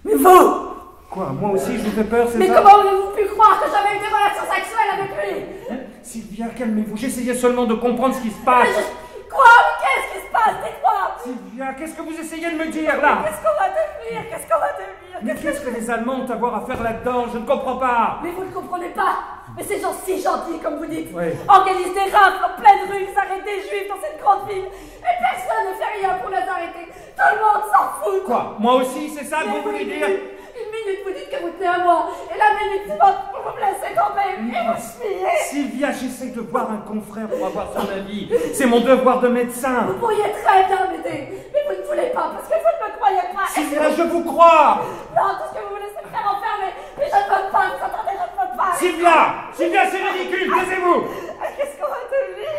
Mais vous! Quoi? Moi aussi, je vous fais peur, c'est ça? Mais comment avez-vous pu croire que j'avais eu des relations sexuelles avec lui? Sylvia, calmez-vous. J'essayais seulement de comprendre ce qui se passe. Quoi? Qu'est-ce qui se passe? Dites-moi! Sylvia, qu'est-ce que vous essayez de me dire, là? Qu'est-ce qu'on va devenir? Qu'est-ce qu'on va devenir? Mais qu'est-ce que les Allemands ont à voir à faire là-dedans? Je ne comprends pas. Mais vous ne comprenez pas. Mais ces gens si gentils, comme vous dites, Oui. organisent des rafles en pleine rue, ils arrêtent des Juifs dans cette grande ville. Et personne ne fait rien pour les arrêter. Tout le monde s'en fout. Quoi? Moi aussi, c'est ça que vous voulez dire? Une minute, vous dites que vous tenez à moi. Et la minute suivante, vous me laissez tomber. Et vous fuyez. Sylvia, j'essaie de voir un confrère pour avoir son avis. C'est mon devoir de médecin. Vous pourriez très bien m'aider. Mais vous ne voulez pas parce que vous ne me croyez pas. Sylvia, je vous crois. Non, tout ce que vous voulez, c'est me faire enfermer. Mais je ne veux pas, vous entendez, je ne veux pas. Sylvia, c'est ridicule, taisez-vous. Qu'est-ce qu'on va devenir?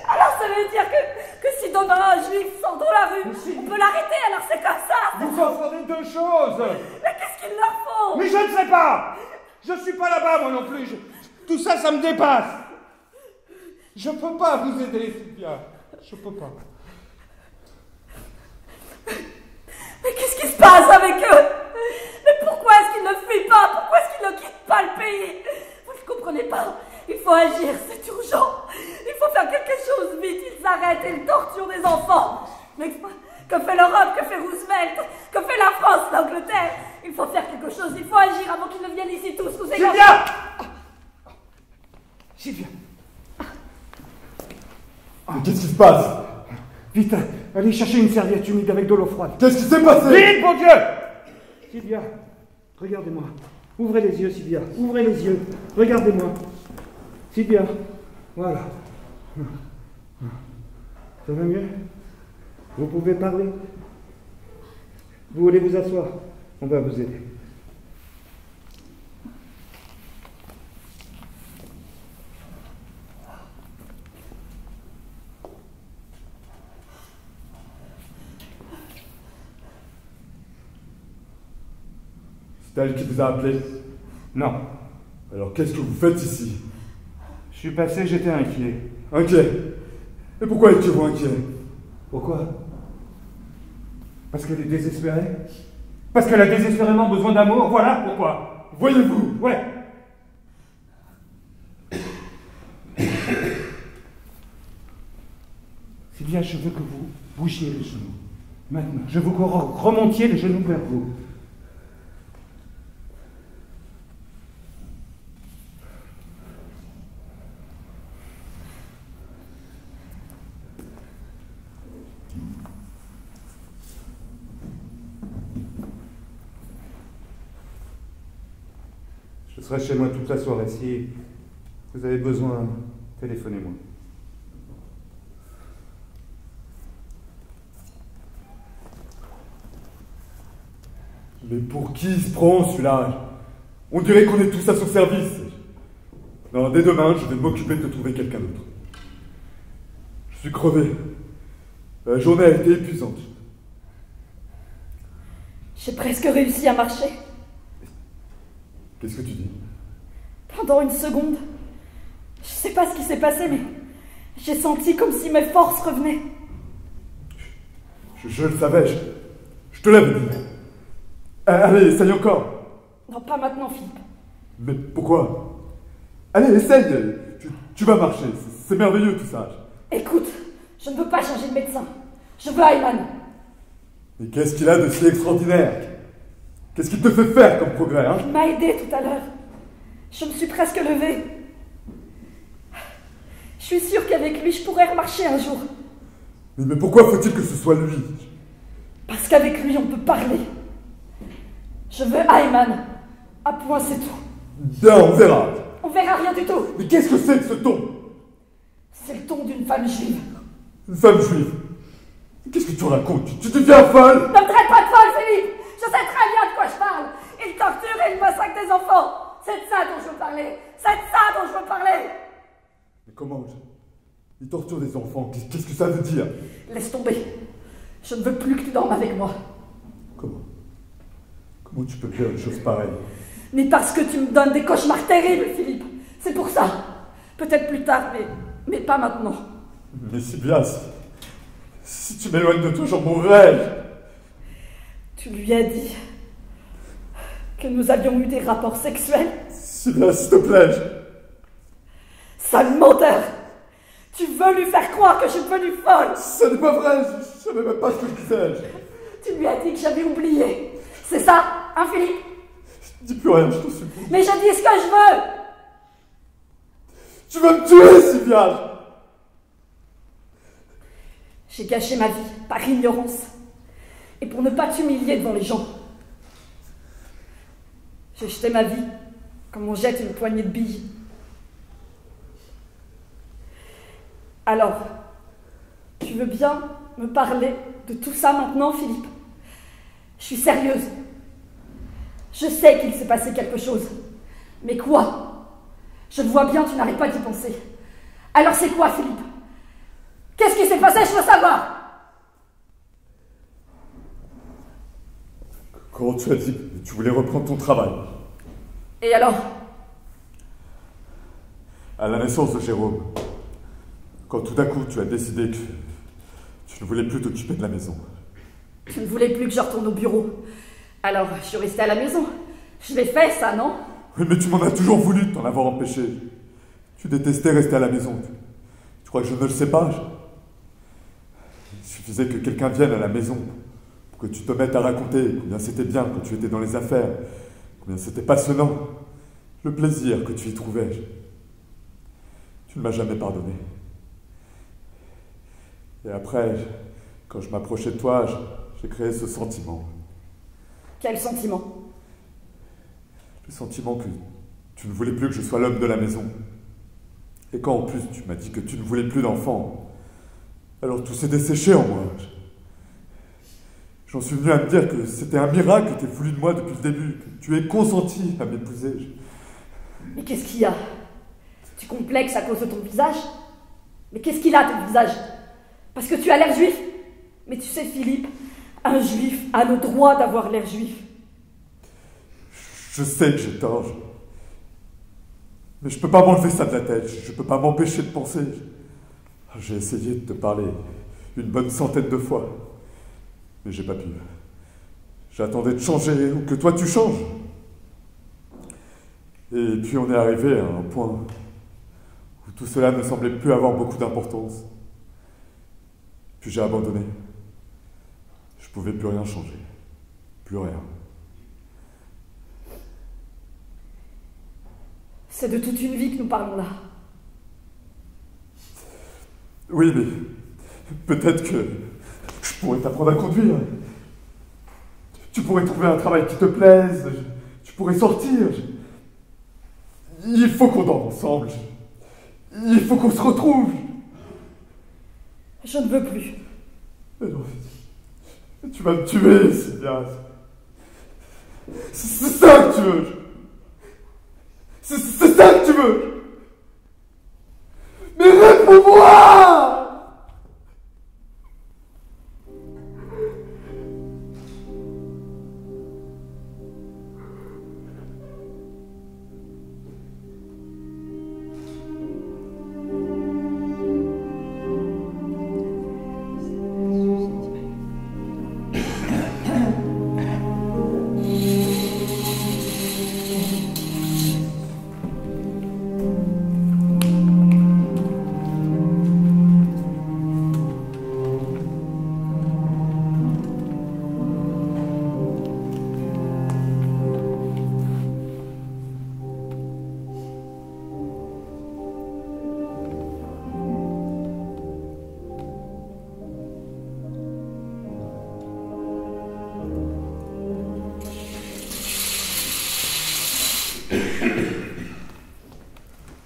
Alors ça veut dire que si demain un juif sort dans la rue, on peut l'arrêter, alors c'est comme ça. Vous en ferez deux choses. Mais qu'est-ce qu'ils leur font? Mais je ne sais pas. Je suis pas là-bas, moi non plus. Tout ça, ça me dépasse. Je peux pas vous aider, Sylvia. Je peux pas. Mais qu'est-ce qui se passe avec eux? Mais pourquoi est-ce qu'ils ne fuient pas? Pourquoi est-ce qu'ils ne quittent pas le pays? Vous ne comprenez pas? Il faut agir, c'est urgent. Il faut faire quelque chose vite. Ils arrêtent et ils torturent des enfants. Mais que fait l'Europe? Que fait Roosevelt? Que fait la France, l'Angleterre? Il faut faire quelque chose, il faut agir avant qu'ils ne viennent ici tous nous égorger. Sylvia! Sylvia! Mais qu'est-ce qui se passe? Vite, allez chercher une serviette humide avec de l'eau froide. Qu'est-ce qui s'est passé? Vite, mon Dieu! Sylvia, regardez-moi. Ouvrez les yeux, Sylvia. Ouvrez les yeux. Regardez-moi. Sylvia, voilà. Ça va mieux? Vous pouvez parler? Vous voulez vous asseoir? On va vous aider. C'est elle qui vous a appelé? Non. Alors qu'est-ce que vous faites ici? Je suis passé, j'étais inquiet. Inquiet? Et pourquoi étiez-vous inquiet? Pourquoi? Parce qu'elle est désespérée? Parce qu'elle a désespérément besoin d'amour, voilà pourquoi. Voyez-vous? Ouais. Sylvia, je veux que vous bougiez les genoux. Maintenant, je veux que vous remontiez les genoux vers vous. Je serai chez moi toute la soirée. Si vous avez besoin, téléphonez-moi. Mais pour qui il se prend celui-là? On dirait qu'on est tous à son service. Non, dès demain, je vais m'occuper de trouver quelqu'un d'autre. Je suis crevé. La journée a été épuisante. J'ai presque réussi à marcher. Qu'est-ce que tu dis? Pendant une seconde, je sais pas ce qui s'est passé, mais j'ai senti comme si mes forces revenaient. Je le savais, je te l'avais dit. Allez, essaye encore. Non, pas maintenant, Philippe. Mais pourquoi? Allez, essaye. Tu vas marcher. C'est merveilleux tout ça. Écoute, je ne veux pas changer de médecin. Je veux Ayman. Mais qu'est-ce qu'il a de si extraordinaire? Qu'est-ce qu'il te fait faire comme progrès, hein? Il m'a aidé tout à l'heure. Je me suis presque levée. Je suis sûre qu'avec lui, je pourrais remarcher un jour. Mais pourquoi faut-il que ce soit lui? Parce qu'avec lui, on peut parler. Je veux Ayman. À point, c'est tout. Bien, on verra. On verra rien du tout. Mais qu'est-ce que c'est que ce ton? C'est le ton d'une femme juive. Une femme juive? Qu'est-ce que tu racontes? Tu deviens folle? Ne me traite pas de folle, Philippe. Je sais très bien de quoi je parle. Il torture et il massacre des enfants. C'est de ça dont je veux parler. C'est de ça dont je veux parler. Mais comment? Il torture des enfants. Qu'est-ce que ça veut dire? Laisse tomber. Je ne veux plus que tu dormes avec moi. Comment tu peux faire une chose pareille? Ni parce que tu me donnes des cauchemars terribles, Philippe. C'est pour ça. Peut-être plus tard, mais pas maintenant. Mais c'est bien. Si tu m'éloignes de toi, j'en mourrai. Tu lui as dit que nous avions eu des rapports sexuels? Sylvia, s'il te plaît. Sale menteur! Tu veux lui faire croire que je suis devenue folle! Ce n'est pas vrai, je savais même pas ce que je disais. Tu lui as dit que j'avais oublié. C'est ça, hein, Philippe? Dis plus rien, je te supplie. Mais je dis ce que je veux! Tu vas me tuer, Sylvia! J'ai gâché ma vie par ignorance et pour ne pas t'humilier devant les gens. J'ai jeté ma vie comme on jette une poignée de billes. Alors, tu veux bien me parler de tout ça maintenant, Philippe? Je suis sérieuse. Je sais qu'il s'est passé quelque chose. Mais quoi? Je le vois bien, tu n'arrêtes pas d'y penser. Alors c'est quoi, Philippe? Qu'est-ce qui s'est passé? Je veux savoir. Comment tu as dit que tu voulais reprendre ton travail? Et alors? À la naissance de Jérôme, quand tout d'un coup tu as décidé que tu ne voulais plus t'occuper de la maison. Je ne voulais plus que je retourne au bureau. Alors, je suis restée à la maison. Je l'ai fait, ça, non? Oui, mais tu m'en as toujours voulu de t'en avoir empêché. Tu détestais rester à la maison. Tu crois que je ne le sais pas? suffisait que quelqu'un vienne à la maison pour que tu te mettes à raconter combien c'était bien quand tu étais dans les affaires, combien c'était passionnant, le plaisir que tu y trouvais. Tu ne m'as jamais pardonné. Et après, quand je m'approchais de toi, j'ai créé ce sentiment. Quel sentiment? Le sentiment que tu ne voulais plus que je sois l'homme de la maison. Et quand en plus tu m'as dit que tu ne voulais plus d'enfants, alors tout s'est desséché en moi. J'en suis venu à me dire que c'était un miracle que tu aies voulu de moi depuis le début, que tu aies consenti à m'épouser. Mais qu'est-ce qu'il y a? Tu complexes à cause de ton visage? Mais qu'est-ce qu'il a, ton visage? Parce que tu as l'air juif? Mais tu sais, Philippe, un juif a le droit d'avoir l'air juif. Je sais que j'ai tort, mais je peux pas m'enlever ça de la tête, je peux pas m'empêcher de penser. J'ai essayé de te parler une bonne centaine de fois, mais j'ai pas pu. J'attendais de changer, ou que toi tu changes. Et puis on est arrivé à un point où tout cela ne semblait plus avoir beaucoup d'importance. Puis j'ai abandonné. Je pouvais plus rien changer. Plus rien. C'est de toute une vie que nous parlons là. Oui, mais peut-être que je pourrais t'apprendre à conduire. Tu pourrais trouver un travail qui te plaise. Tu pourrais sortir. Il faut qu'on dort ensemble. Il faut qu'on se retrouve. Je ne veux plus. Mais non, tu vas me tuer, Sylvia. C'est ça que tu veux. C'est ça que tu veux. Mais réponds-moi!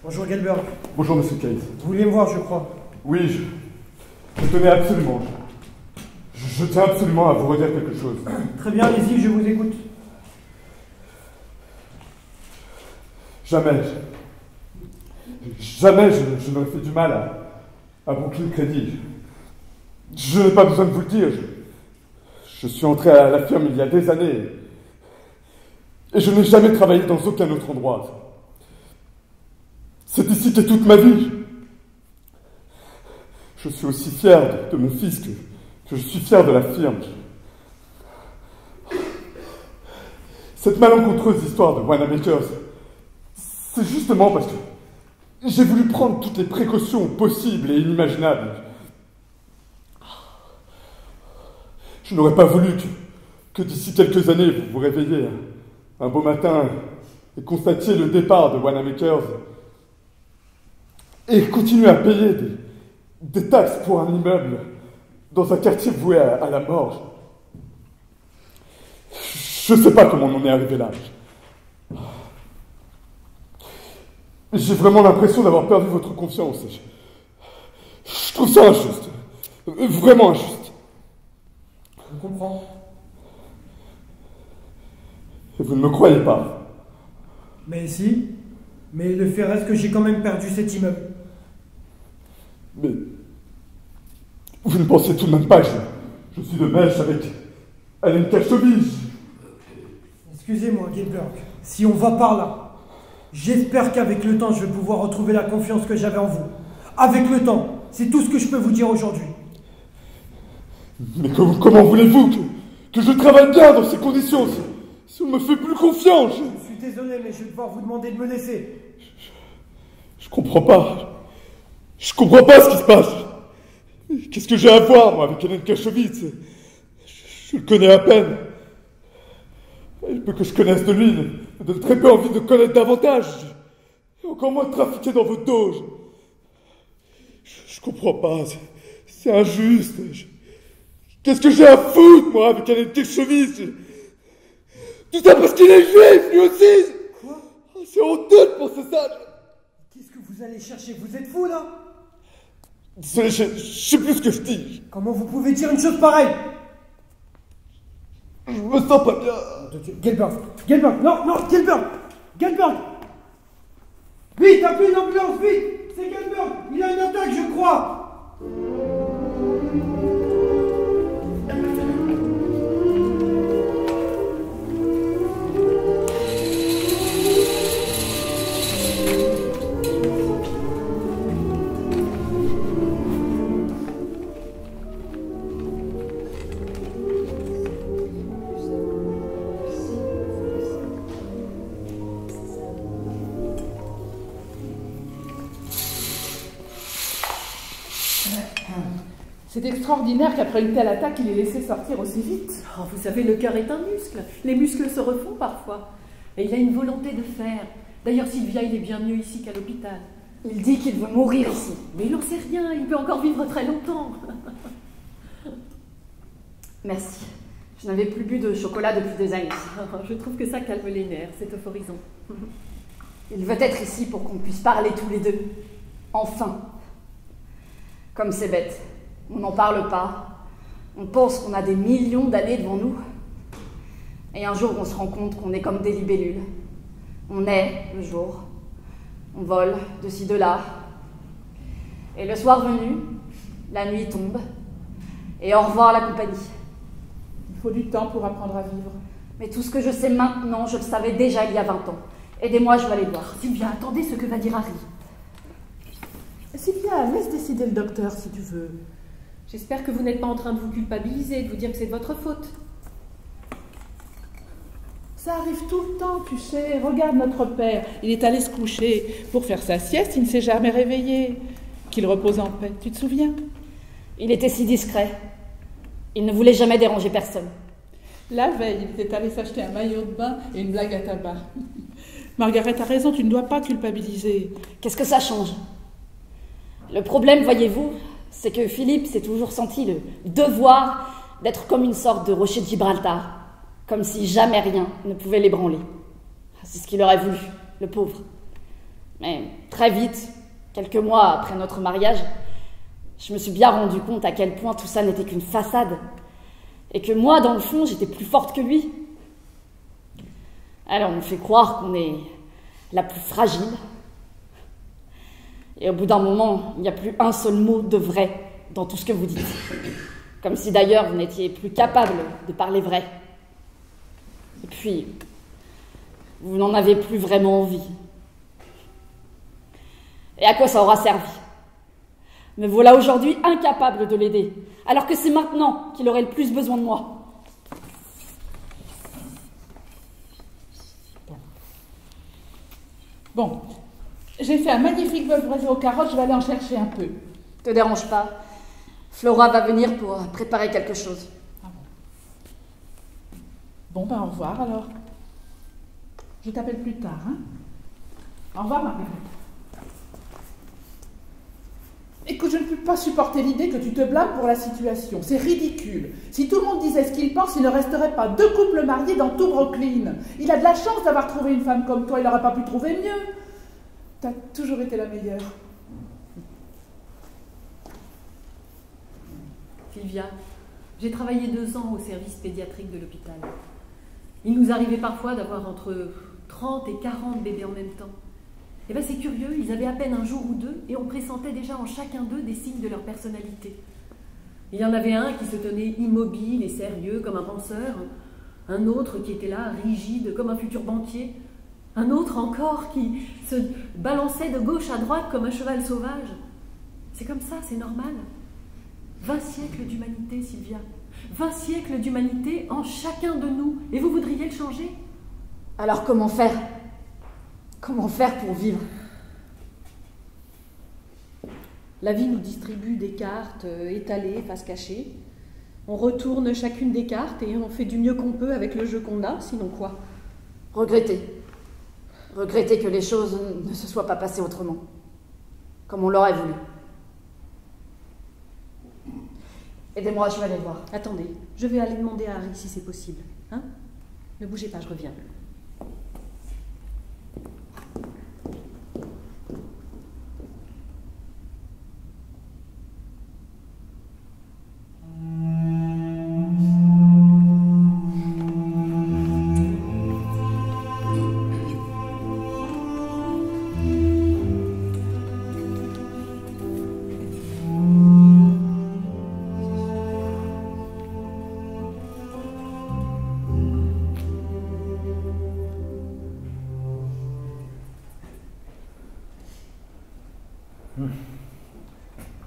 Bonjour Gelberg. Bonjour, monsieur Case. Vous vouliez me voir, je crois. Oui, je tenais absolument. Je tiens absolument à vous redire quelque chose. Très bien, allez-y, je vous écoute. Jamais je n'aurais fait du mal à Brooklyn Crédit. Je n'ai pas besoin de vous le dire. Je suis entré à la firme il y a des années. Et je n'ai jamais travaillé dans aucun autre endroit. C'est ici qu'est toute ma vie. Je suis aussi fier de mon fils que je suis fier de la firme. Cette malencontreuse histoire de Wanamaker's, c'est justement parce que j'ai voulu prendre toutes les précautions possibles et inimaginables. Je n'aurais pas voulu que d'ici quelques années, vous vous réveilliez un beau matin et constatiez le départ de Wanamaker's et continuer à payer des taxes pour un immeuble dans un quartier voué à la mort. Je ne sais pas comment on en est arrivé là. J'ai vraiment l'impression d'avoir perdu votre confiance. Je trouve ça injuste. Vraiment injuste. Je comprends. Et vous ne me croyez pas. Mais si. Mais le fait reste que j'ai quand même perdu cet immeuble. Mais vous ne pensez tout de même pas que je suis de mèche avec Hélène Kachtovich. Excusez-moi, Gelberg. Si on va par là, j'espère qu'avec le temps, je vais pouvoir retrouver la confiance que j'avais en vous. Avec le temps, c'est tout ce que je peux vous dire aujourd'hui. Mais comment voulez-vous que je travaille bien dans ces conditions si on ne me fait plus confiance? Je suis désolé, mais je vais devoir vous demander de me laisser. Je comprends pas. Je comprends pas ce qui se passe. Qu'est-ce que j'ai à voir, moi, avec Hélène Kaschowitz? Je le connais à peine. Il peut que je connaisse de lui, me donne très peu envie de connaître davantage. Et encore moins de trafiquer dans votre dos. Je comprends pas, c'est injuste. Qu'est-ce que j'ai à foutre, moi, avec Hélène Kaschowitz? Tout ça parce qu'il est juif, lui aussi. Quoi? C'est honteux de penser ça. Qu'est-ce que vous allez chercher? Vous êtes fou, là? Désolé, je sais plus ce que je dis. Comment vous pouvez dire une chose pareille? Je me sens pas bien. De Dieu. Gelberg! Gelberg! Non, non, Gelberg! Gelberg! Vite, appelez une ambulance, vite! C'est Gelberg! Il a une attaque, je crois! C'est extraordinaire qu'après une telle attaque, il ait laissé sortir aussi vite. Oh, vous savez, le cœur est un muscle. Les muscles se refont parfois. Et il a une volonté de faire. D'ailleurs, Sylvia, il est bien mieux ici qu'à l'hôpital. Il dit qu'il veut mourir ici. Mais il n'en sait rien, il peut encore vivre très longtemps. Merci. Je n'avais plus bu de chocolat depuis des années. Je trouve que ça calme les nerfs, c'est euphorisant. Il veut être ici pour qu'on puisse parler tous les deux. Enfin. Comme c'est bête. On n'en parle pas. On pense qu'on a des millions d'années devant nous. Et un jour, on se rend compte qu'on est comme des libellules. On est le jour. On vole de ci, de là. Et le soir venu, la nuit tombe. Et au revoir la compagnie. Il faut du temps pour apprendre à vivre. Mais tout ce que je sais maintenant, je le savais déjà il y a 20 ans. Aidez-moi, je vais aller voir. Sylvia, attendez ce que va dire Harry. Sylvia, laisse décider le docteur si tu veux. J'espère que vous n'êtes pas en train de vous culpabiliser, de vous dire que c'est de votre faute. Ça arrive tout le temps, tu sais. Regarde notre père. Il est allé se coucher. Pour faire sa sieste, il ne s'est jamais réveillé. Qu'il repose en paix. Tu te souviens? Il était si discret. Il ne voulait jamais déranger personne. La veille, il était allé s'acheter un maillot de bain et une blague à tabac. Margaret a raison, tu ne dois pas culpabiliser. Qu'est-ce que ça change? Le problème, voyez-vous, c'est que Philippe s'est toujours senti le devoir d'être comme une sorte de rocher de Gibraltar, comme si jamais rien ne pouvait l'ébranler. C'est ce qu'il aurait voulu, le pauvre. Mais très vite, quelques mois après notre mariage, je me suis bien rendu compte à quel point tout ça n'était qu'une façade, et que moi, dans le fond, j'étais plus forte que lui. Alors on me fait croire qu'on est la plus fragile. Et au bout d'un moment, il n'y a plus un seul mot de vrai dans tout ce que vous dites. Comme si d'ailleurs vous n'étiez plus capable de parler vrai. Et puis, vous n'en avez plus vraiment envie. Et à quoi ça aura servi? Me voilà aujourd'hui incapable de l'aider, alors que c'est maintenant qu'il aurait le plus besoin de moi. Bon, j'ai fait un magnifique bœuf braisé aux carottes, je vais aller en chercher un peu. Te dérange pas. Flora va venir pour préparer quelque chose. Ah bon. Bon, ben au revoir alors. Je t'appelle plus tard, hein. Au revoir, Marguerite. Écoute, je ne peux pas supporter l'idée que tu te blâmes pour la situation. C'est ridicule. Si tout le monde disait ce qu'il pense, il ne resterait pas 2 couples mariés dans tout Brooklyn. Il a de la chance d'avoir trouvé une femme comme toi, il n'aurait pas pu trouver mieux. T'as toujours été la meilleure. Sylvia, j'ai travaillé 2 ans au service pédiatrique de l'hôpital. Il nous arrivait parfois d'avoir entre 30 et 40 bébés en même temps. Et bien c'est curieux, ils avaient à peine un jour ou 2 et on pressentait déjà en chacun d'eux des signes de leur personnalité. Il y en avait un qui se tenait immobile et sérieux comme un penseur, un autre qui était là, rigide comme un futur banquier, un autre encore qui se balançait de gauche à droite comme un cheval sauvage. C'est comme ça, c'est normal. 20 siècles d'humanité, Sylvia. 20 siècles d'humanité en chacun de nous. Et vous voudriez le changer? Alors comment faire? Comment faire pour vivre? La vie nous distribue des cartes étalées, face cachée. On retourne chacune des cartes et on fait du mieux qu'on peut avec le jeu qu'on a, sinon quoi? Regretter. Regretter que les choses ne se soient pas passées autrement. Comme on l'aurait voulu. Aidez-moi, je vais aller le voir. Attendez, je vais aller demander à Harry si c'est possible. Hein? Ne bougez pas, je reviens.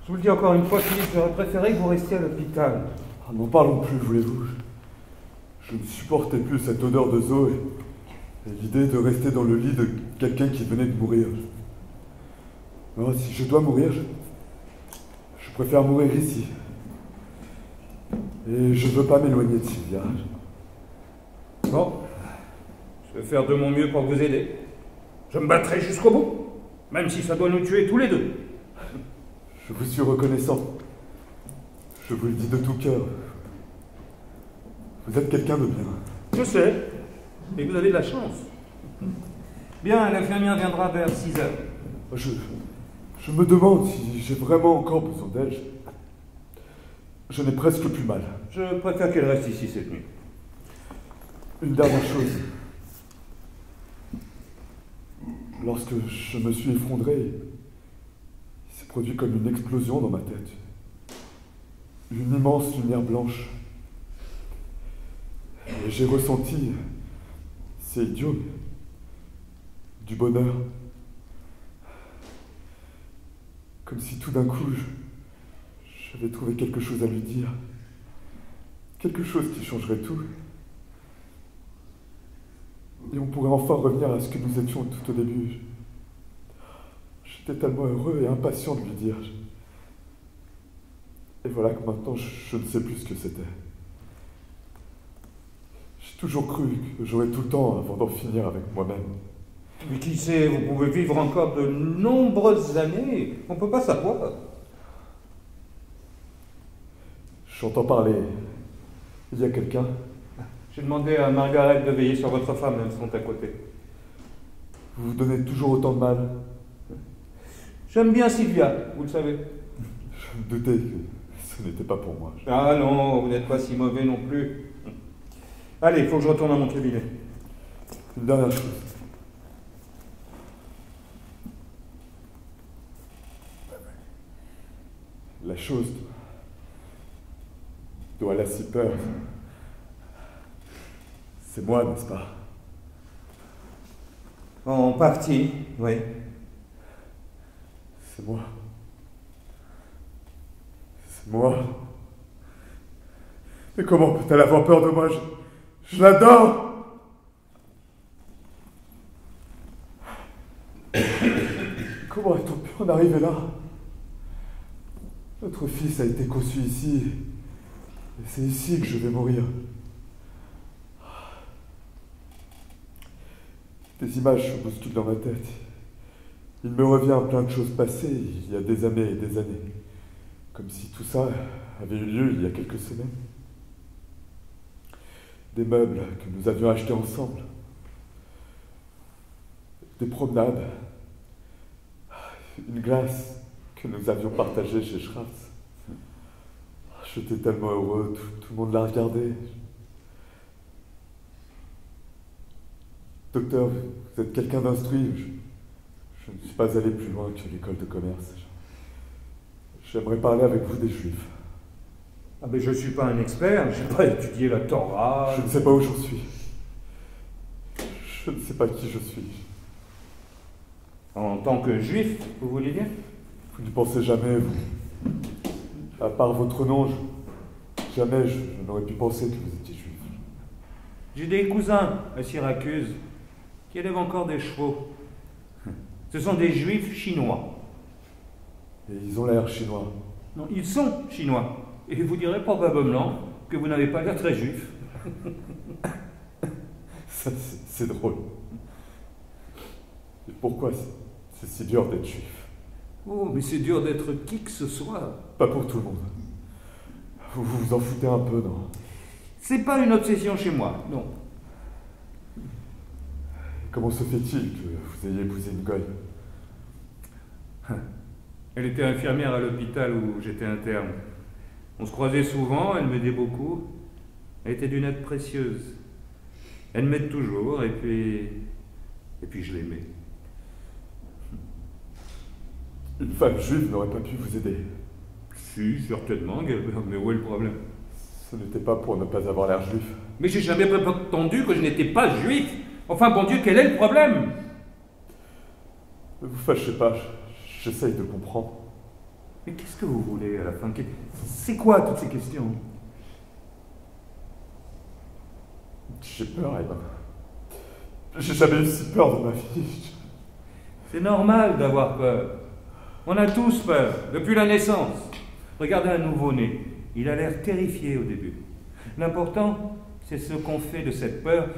Je vous le dis encore une fois, Philippe, j'aurais préféré que vous restiez à l'hôpital. Ah, n'en parlons plus, voulez-vous. Je ne supportais plus cette odeur de Zoé et l'idée de rester dans le lit de quelqu'un qui venait de mourir. Alors, si je dois mourir, je préfère mourir ici. Et je ne veux pas m'éloigner de Sylvia. Bon, je vais faire de mon mieux pour vous aider. Je me battrai jusqu'au bout, même si ça doit nous tuer tous les deux. Je vous suis reconnaissant. Je vous le dis de tout cœur. Vous êtes quelqu'un de bien. Je sais, et vous avez de la chance. Bien, l'infirmière viendra vers 6 heures. Je me demande si j'ai vraiment encore besoin d'elle. Je n'ai presque plus mal. Je préfère qu'elle reste ici cette nuit. Une dernière chose. Lorsque je me suis effondré, il s'est produit comme une explosion dans ma tête. Une immense lumière blanche. Et j'ai ressenti, c'est idiot, du bonheur. Comme si tout d'un coup, j'avais trouvé quelque chose à lui dire. Quelque chose qui changerait tout. Et on pourrait enfin revenir à ce que nous étions tout au début. J'étais tellement heureux et impatient de lui dire. Et voilà que maintenant, je ne sais plus ce que c'était. J'ai toujours cru que j'aurais tout le temps avant d'en finir avec moi-même. Mais qui sait, vous pouvez vivre encore de nombreuses années. On ne peut pas savoir. J'entends parler. Il y a quelqu'un? J'ai demandé à Margaret de veiller sur votre femme, elles sont à côté. Vous vous donnez toujours autant de mal? J'aime bien Sylvia, vous le savez. Je me doutais que ce n'était pas pour moi. Ah non, vous n'êtes pas si mauvais non plus. Allez, il faut que je retourne à mon cabinet. Une dernière chose. La chose dont elle a si peur, c'est moi, n'est-ce pas? En partie, oui. C'est moi. C'est moi. Mais comment peut-elle avoir peur de moi? Je l'adore! Comment a-t-on pu en arriver là? Notre fils a été conçu ici, et c'est ici que je vais mourir. Des images se bousculent dans ma tête. Il me revient plein de choses passées il y a des années et des années. Comme si tout ça avait eu lieu il y a quelques semaines. Des meubles que nous avions achetés ensemble. Des promenades. Une glace que nous avions partagée chez Schraps. J'étais tellement heureux, tout le monde l'a regardé. Docteur, vous êtes quelqu'un d'instruit. Je ne suis pas allé plus loin que l'école de commerce. J'aimerais parler avec vous des Juifs. Ah mais je ne suis pas un expert, je n'ai pas étudié la Torah. Je ne sais pas où j'en suis. Je ne sais pas qui je suis. En tant que juif, vous voulez dire? Vous n'y pensez jamais, vous. À part votre nom, jamais je n'aurais pu penser que vous étiez juif. J'ai des cousins à Syracuse qui élèvent encore des chevaux. Ce sont des juifs chinois. Et ils ont l'air chinois. Non, ils sont chinois. Et vous direz probablement que vous n'avez pas l'air très juif. Ça, c'est drôle. Et pourquoi c'est si dur d'être juif? Oh, mais c'est dur d'être qui que ce soit. Pas pour tout le monde. Vous vous en foutez un peu, non? C'est pas une obsession chez moi, non. Comment se fait-il que vous ayez épousé une goye? Elle était infirmière à l'hôpital où j'étais interne. On se croisait souvent, elle m'aidait beaucoup. Elle était d'une aide précieuse. Elle m'aide toujours, et puis je l'aimais. Une femme juive n'aurait pas pu vous aider. Si, certainement, Gelbert, mais où est le problème? Ce n'était pas pour ne pas avoir l'air juif. Mais j'ai jamais prétendu que je n'étais pas juif. Enfin, bon Dieu, quel est le problème? Ne vous fâchez pas, j'essaye de comprendre. Mais qu'est-ce que vous voulez à la fin? C'est quoi toutes ces questions? J'ai peur, Emma. J'ai jamais eu si peur dans ma vie. C'est normal d'avoir peur. On a tous peur, depuis la naissance. Regardez un nouveau-né. Il a l'air terrifié au début. L'important, c'est ce qu'on fait de cette peur.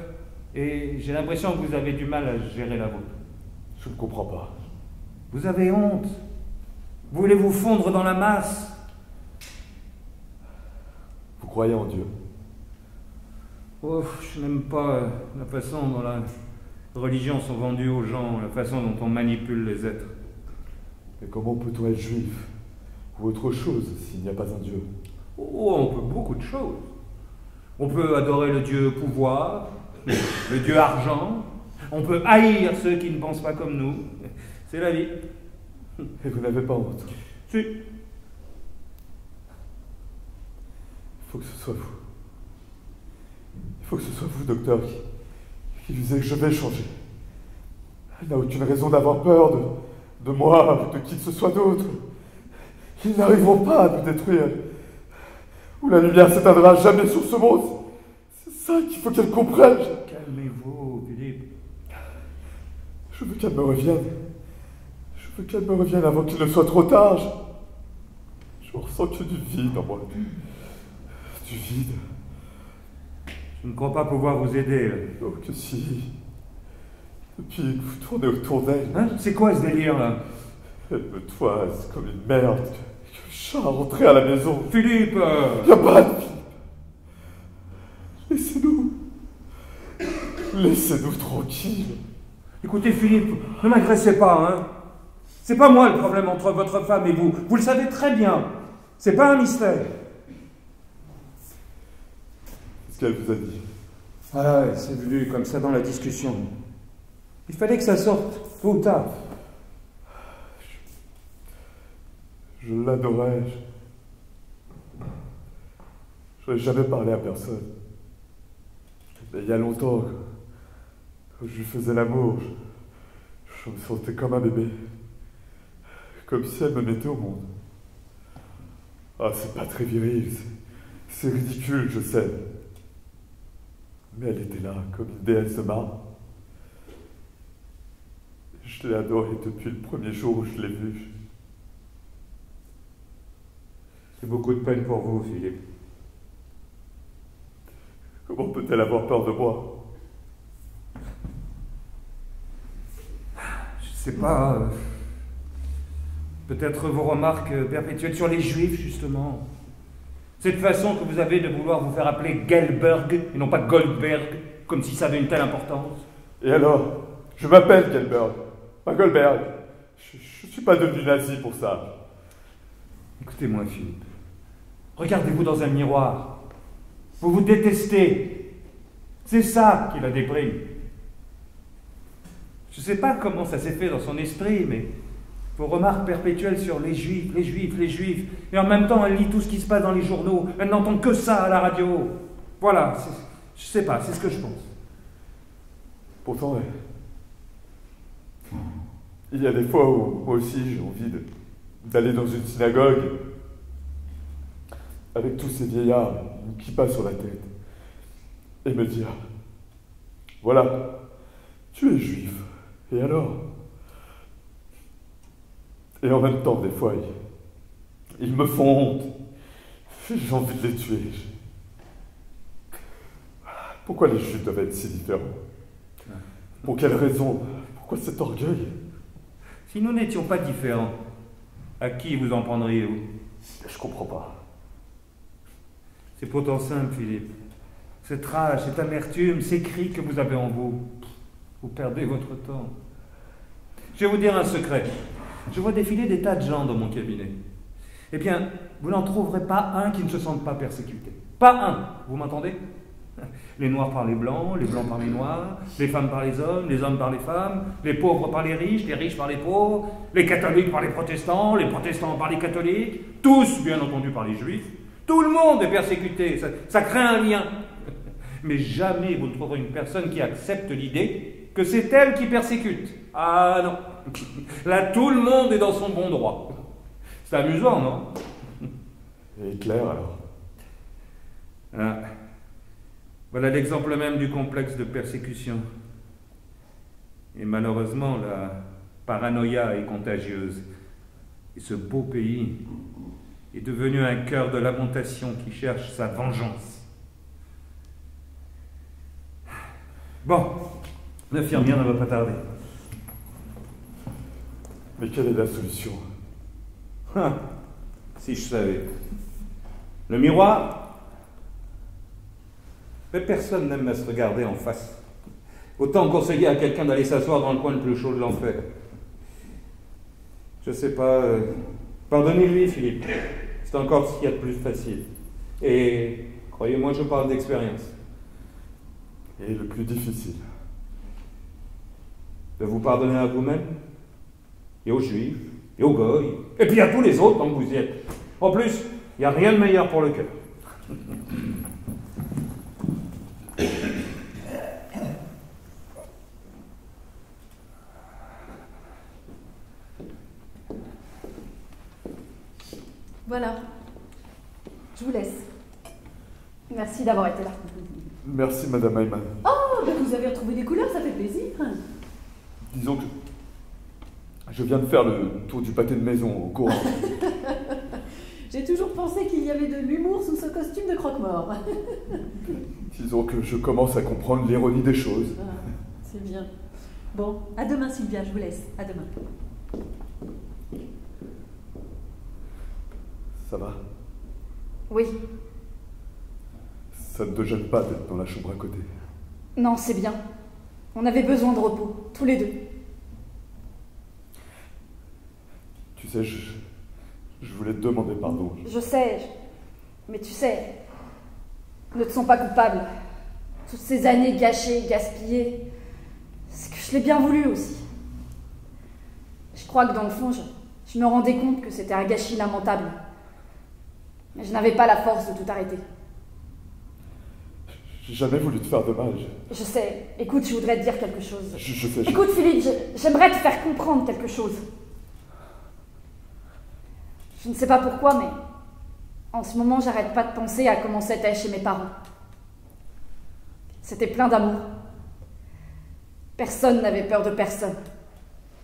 Et j'ai l'impression que vous avez du mal à gérer la vôtre. Je ne comprends pas. Vous avez honte. Vous voulez vous fondre dans la masse. Vous croyez en Dieu? Oh, je n'aime pas la façon dont la religion sont vendues aux gens, la façon dont on manipule les êtres. Mais comment peut-on être juif? Ou autre chose s'il n'y a pas un Dieu? Oh, on peut beaucoup de choses. On peut adorer le Dieu pouvoir, le Dieu argent. On peut haïr ceux qui ne pensent pas comme nous. C'est la vie. Et vous n'avez pas honte? Si. Il faut que ce soit vous. Il faut que ce soit vous, docteur, qui disait que je vais changer. Il n'a aucune raison d'avoir peur de moi ou de qui que ce soit d'autre. Ils n'arriveront pas à nous détruire. Ou la lumière s'éteindra jamais sur ce monde. C'est ça qu'il faut qu'elle comprenne. Calmez-vous, Philippe. Je veux qu'elle me revienne. Je veux qu'elle me revienne avant qu'il ne soit trop tard. Je ressens que du vide en moi. Du vide. Je ne crois pas pouvoir vous aider. Oh que si. Depuis que vous tournez autour d'elle. Hein? C'est quoi ce délire-là? Elle me toise comme une merde. Que le chat rentré à la maison. Philippe Il n'y a pas de Philippe. Laissez-nous. Laissez-nous tranquilles. Écoutez, Philippe, ne m'agressez pas, hein. C'est pas moi le problème entre votre femme et vous. Vous le savez très bien. C'est pas un mystère. Qu'est-ce qu'elle vous a dit? Ah ouais, c'est venu comme ça dans la discussion. Il fallait que ça sorte, tôt ou tard. Je l'adorais. Je n'aurais jamais parlé à personne. Mais il y a longtemps, quand je lui faisais l'amour, je me sentais comme un bébé. Comme si elle me mettait au monde. Ah, c'est pas très viril, c'est ridicule, je sais. Mais elle était là, comme une déesse de marbre. Je l'ai adorée depuis le premier jour où je l'ai vue. C'est beaucoup de peine pour vous, Philippe. Comment peut-elle avoir peur de moi? Je sais pas. Peut-être vos remarques perpétuelles sur les Juifs, justement. Cette façon que vous avez de vouloir vous faire appeler Gelberg et non pas Goldberg, comme si ça avait une telle importance. Et alors? Je m'appelle Gelberg, pas Goldberg. Je suis pas devenu nazi pour ça. Écoutez-moi, Philippe. Regardez-vous dans un miroir. Vous vous détestez. C'est ça qui la déprime. Je ne sais pas comment ça s'est fait dans son esprit, mais vos remarques perpétuelles sur les Juifs, les Juifs, les Juifs, et en même temps elle lit tout ce qui se passe dans les journaux, elle n'entend que ça à la radio. Voilà, je sais pas, c'est ce que je pense. Pourtant, il y a des fois où moi aussi j'ai envie d'aller dans une synagogue avec tous ces vieillards, une kippa sur la tête, et me dire, voilà, tu es juif, et alors? Et en même temps, des fois, ils me font honte. J'ai envie de les tuer. Pourquoi les Juifs doivent être si différents? Pour quelle raison? Pourquoi cet orgueil? Si nous n'étions pas différents, à qui vous en prendriez-vous? Je comprends pas. C'est pourtant simple, Philippe. Cette rage, cette amertume, ces cris que vous avez en vous, vous perdez votre temps. Je vais vous dire un secret. Je vois défiler des tas de gens dans mon cabinet. Eh bien, vous n'en trouverez pas un qui ne se sente pas persécuté. Pas un, vous m'entendez? Les Noirs par les Blancs par les Noirs, les femmes par les hommes par les femmes, les pauvres par les riches par les pauvres, les catholiques par les protestants par les catholiques, tous, bien entendu, par les Juifs. Tout le monde est persécuté, ça crée un lien. Mais jamais vous ne trouverez une personne qui accepte l'idée que c'est elle qui persécute. Ah non, là tout le monde est dans son bon droit. C'est amusant, non? Et Hitler, alors? Ah. Voilà l'exemple même du complexe de persécution. Et malheureusement, la paranoïa est contagieuse. Et ce beau pays est devenu un cœur de lamentation qui cherche sa vengeance. Bon, l'infirmière ne va pas tarder. Mais quelle est la solution? Ah, si je savais. Le miroir? Mais personne n'aime à se regarder en face. Autant conseiller à quelqu'un d'aller s'asseoir dans le coin le plus chaud de l'enfer. Je sais pas... Pardonnez-lui, Philippe. C'est encore ce qu'il y a de plus facile. Et croyez-moi, je parle d'expérience. Et le plus difficile? De vous pardonner à vous-même, et aux Juifs, et aux Goïs, et puis à tous les autres tant que vous y êtes. En plus, il n'y a rien de meilleur pour le cœur. Voilà. Je vous laisse. Merci d'avoir été là. Merci, Madame Ayman. Oh, ben vous avez retrouvé des couleurs, ça fait plaisir. Disons que je viens de faire le tour du pâté de maison au courant. J'ai toujours pensé qu'il y avait de l'humour sous ce costume de croque-mort. Disons que je commence à comprendre l'ironie des choses. Ah, c'est bien. Bon, à demain Sylvia, je vous laisse. À demain. Ça va? Oui. Ça ne te gêne pas d'être dans la chambre à côté? Non, c'est bien. On avait besoin de repos, tous les deux. Tu sais, je voulais te demander pardon. Je sais, mais tu sais, ne te sens pas coupable. Toutes ces années gâchées, gaspillées, c'est que je l'ai bien voulu aussi. Je crois que dans le fond, je me rendais compte que c'était un gâchis lamentable. Mais je n'avais pas la force de tout arrêter. J'ai jamais voulu te faire de mal. Je sais. Écoute, je voudrais te dire quelque chose. Je sais. Écoute, Philippe, j'aimerais te faire comprendre quelque chose. Je ne sais pas pourquoi, mais en ce moment, j'arrête pas de penser à comment c'était chez mes parents. C'était plein d'amour. Personne n'avait peur de personne.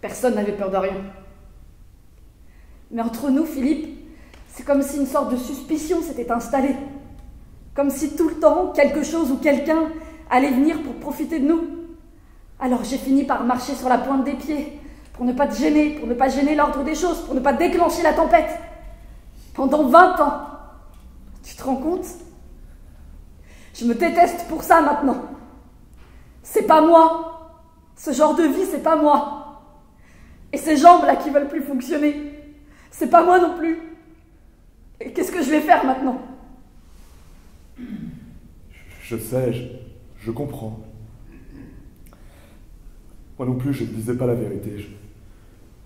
Personne n'avait peur de rien. Mais entre nous, Philippe, c'est comme si une sorte de suspicion s'était installée. Comme si tout le temps, quelque chose ou quelqu'un allait venir pour profiter de nous. Alors j'ai fini par marcher sur la pointe des pieds, pour ne pas te gêner, pour ne pas gêner l'ordre des choses, pour ne pas déclencher la tempête. Pendant 20 ans. Tu te rends compte? Je me déteste pour ça maintenant. C'est pas moi. Ce genre de vie, c'est pas moi. Et ces jambes-là qui veulent plus fonctionner, c'est pas moi non plus. Et qu'est-ce que je vais faire maintenant? Je sais, je comprends. Moi non plus, je ne disais pas la vérité.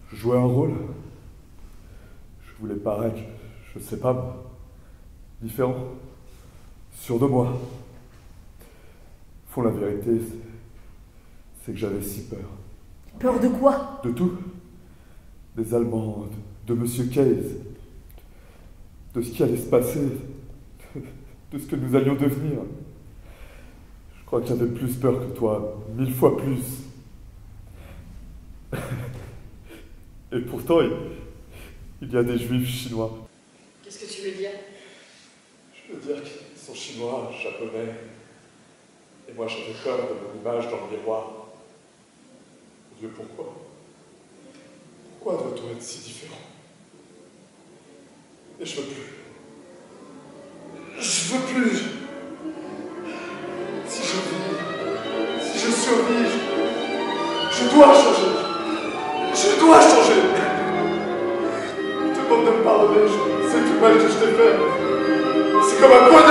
Je jouais un rôle. Je voulais paraître, je sais pas, différent, sûr de moi. Au fond, la vérité, c'est que j'avais si peur. Peur de quoi? De tout. Des Allemands, de Monsieur Case, de ce qui allait se passer, de ce que nous allions devenir. Je crois que j'avais plus peur que toi, 1000 fois plus. Et pourtant, Il y a des juifs chinois. Qu'est-ce que tu veux dire? Je veux dire qu'ils sont chinois, japonais. Et moi j'avais peur de mon image dans le miroir. Mon Dieu, pourquoi? Pourquoi doit-on être si différent? Et je veux plus. Je veux plus. Si je vis, si je survis, je dois changer. Je dois changer. Je te demande de me pardonner, c'est tout le mal que je t'ai fait. C'est comme un poids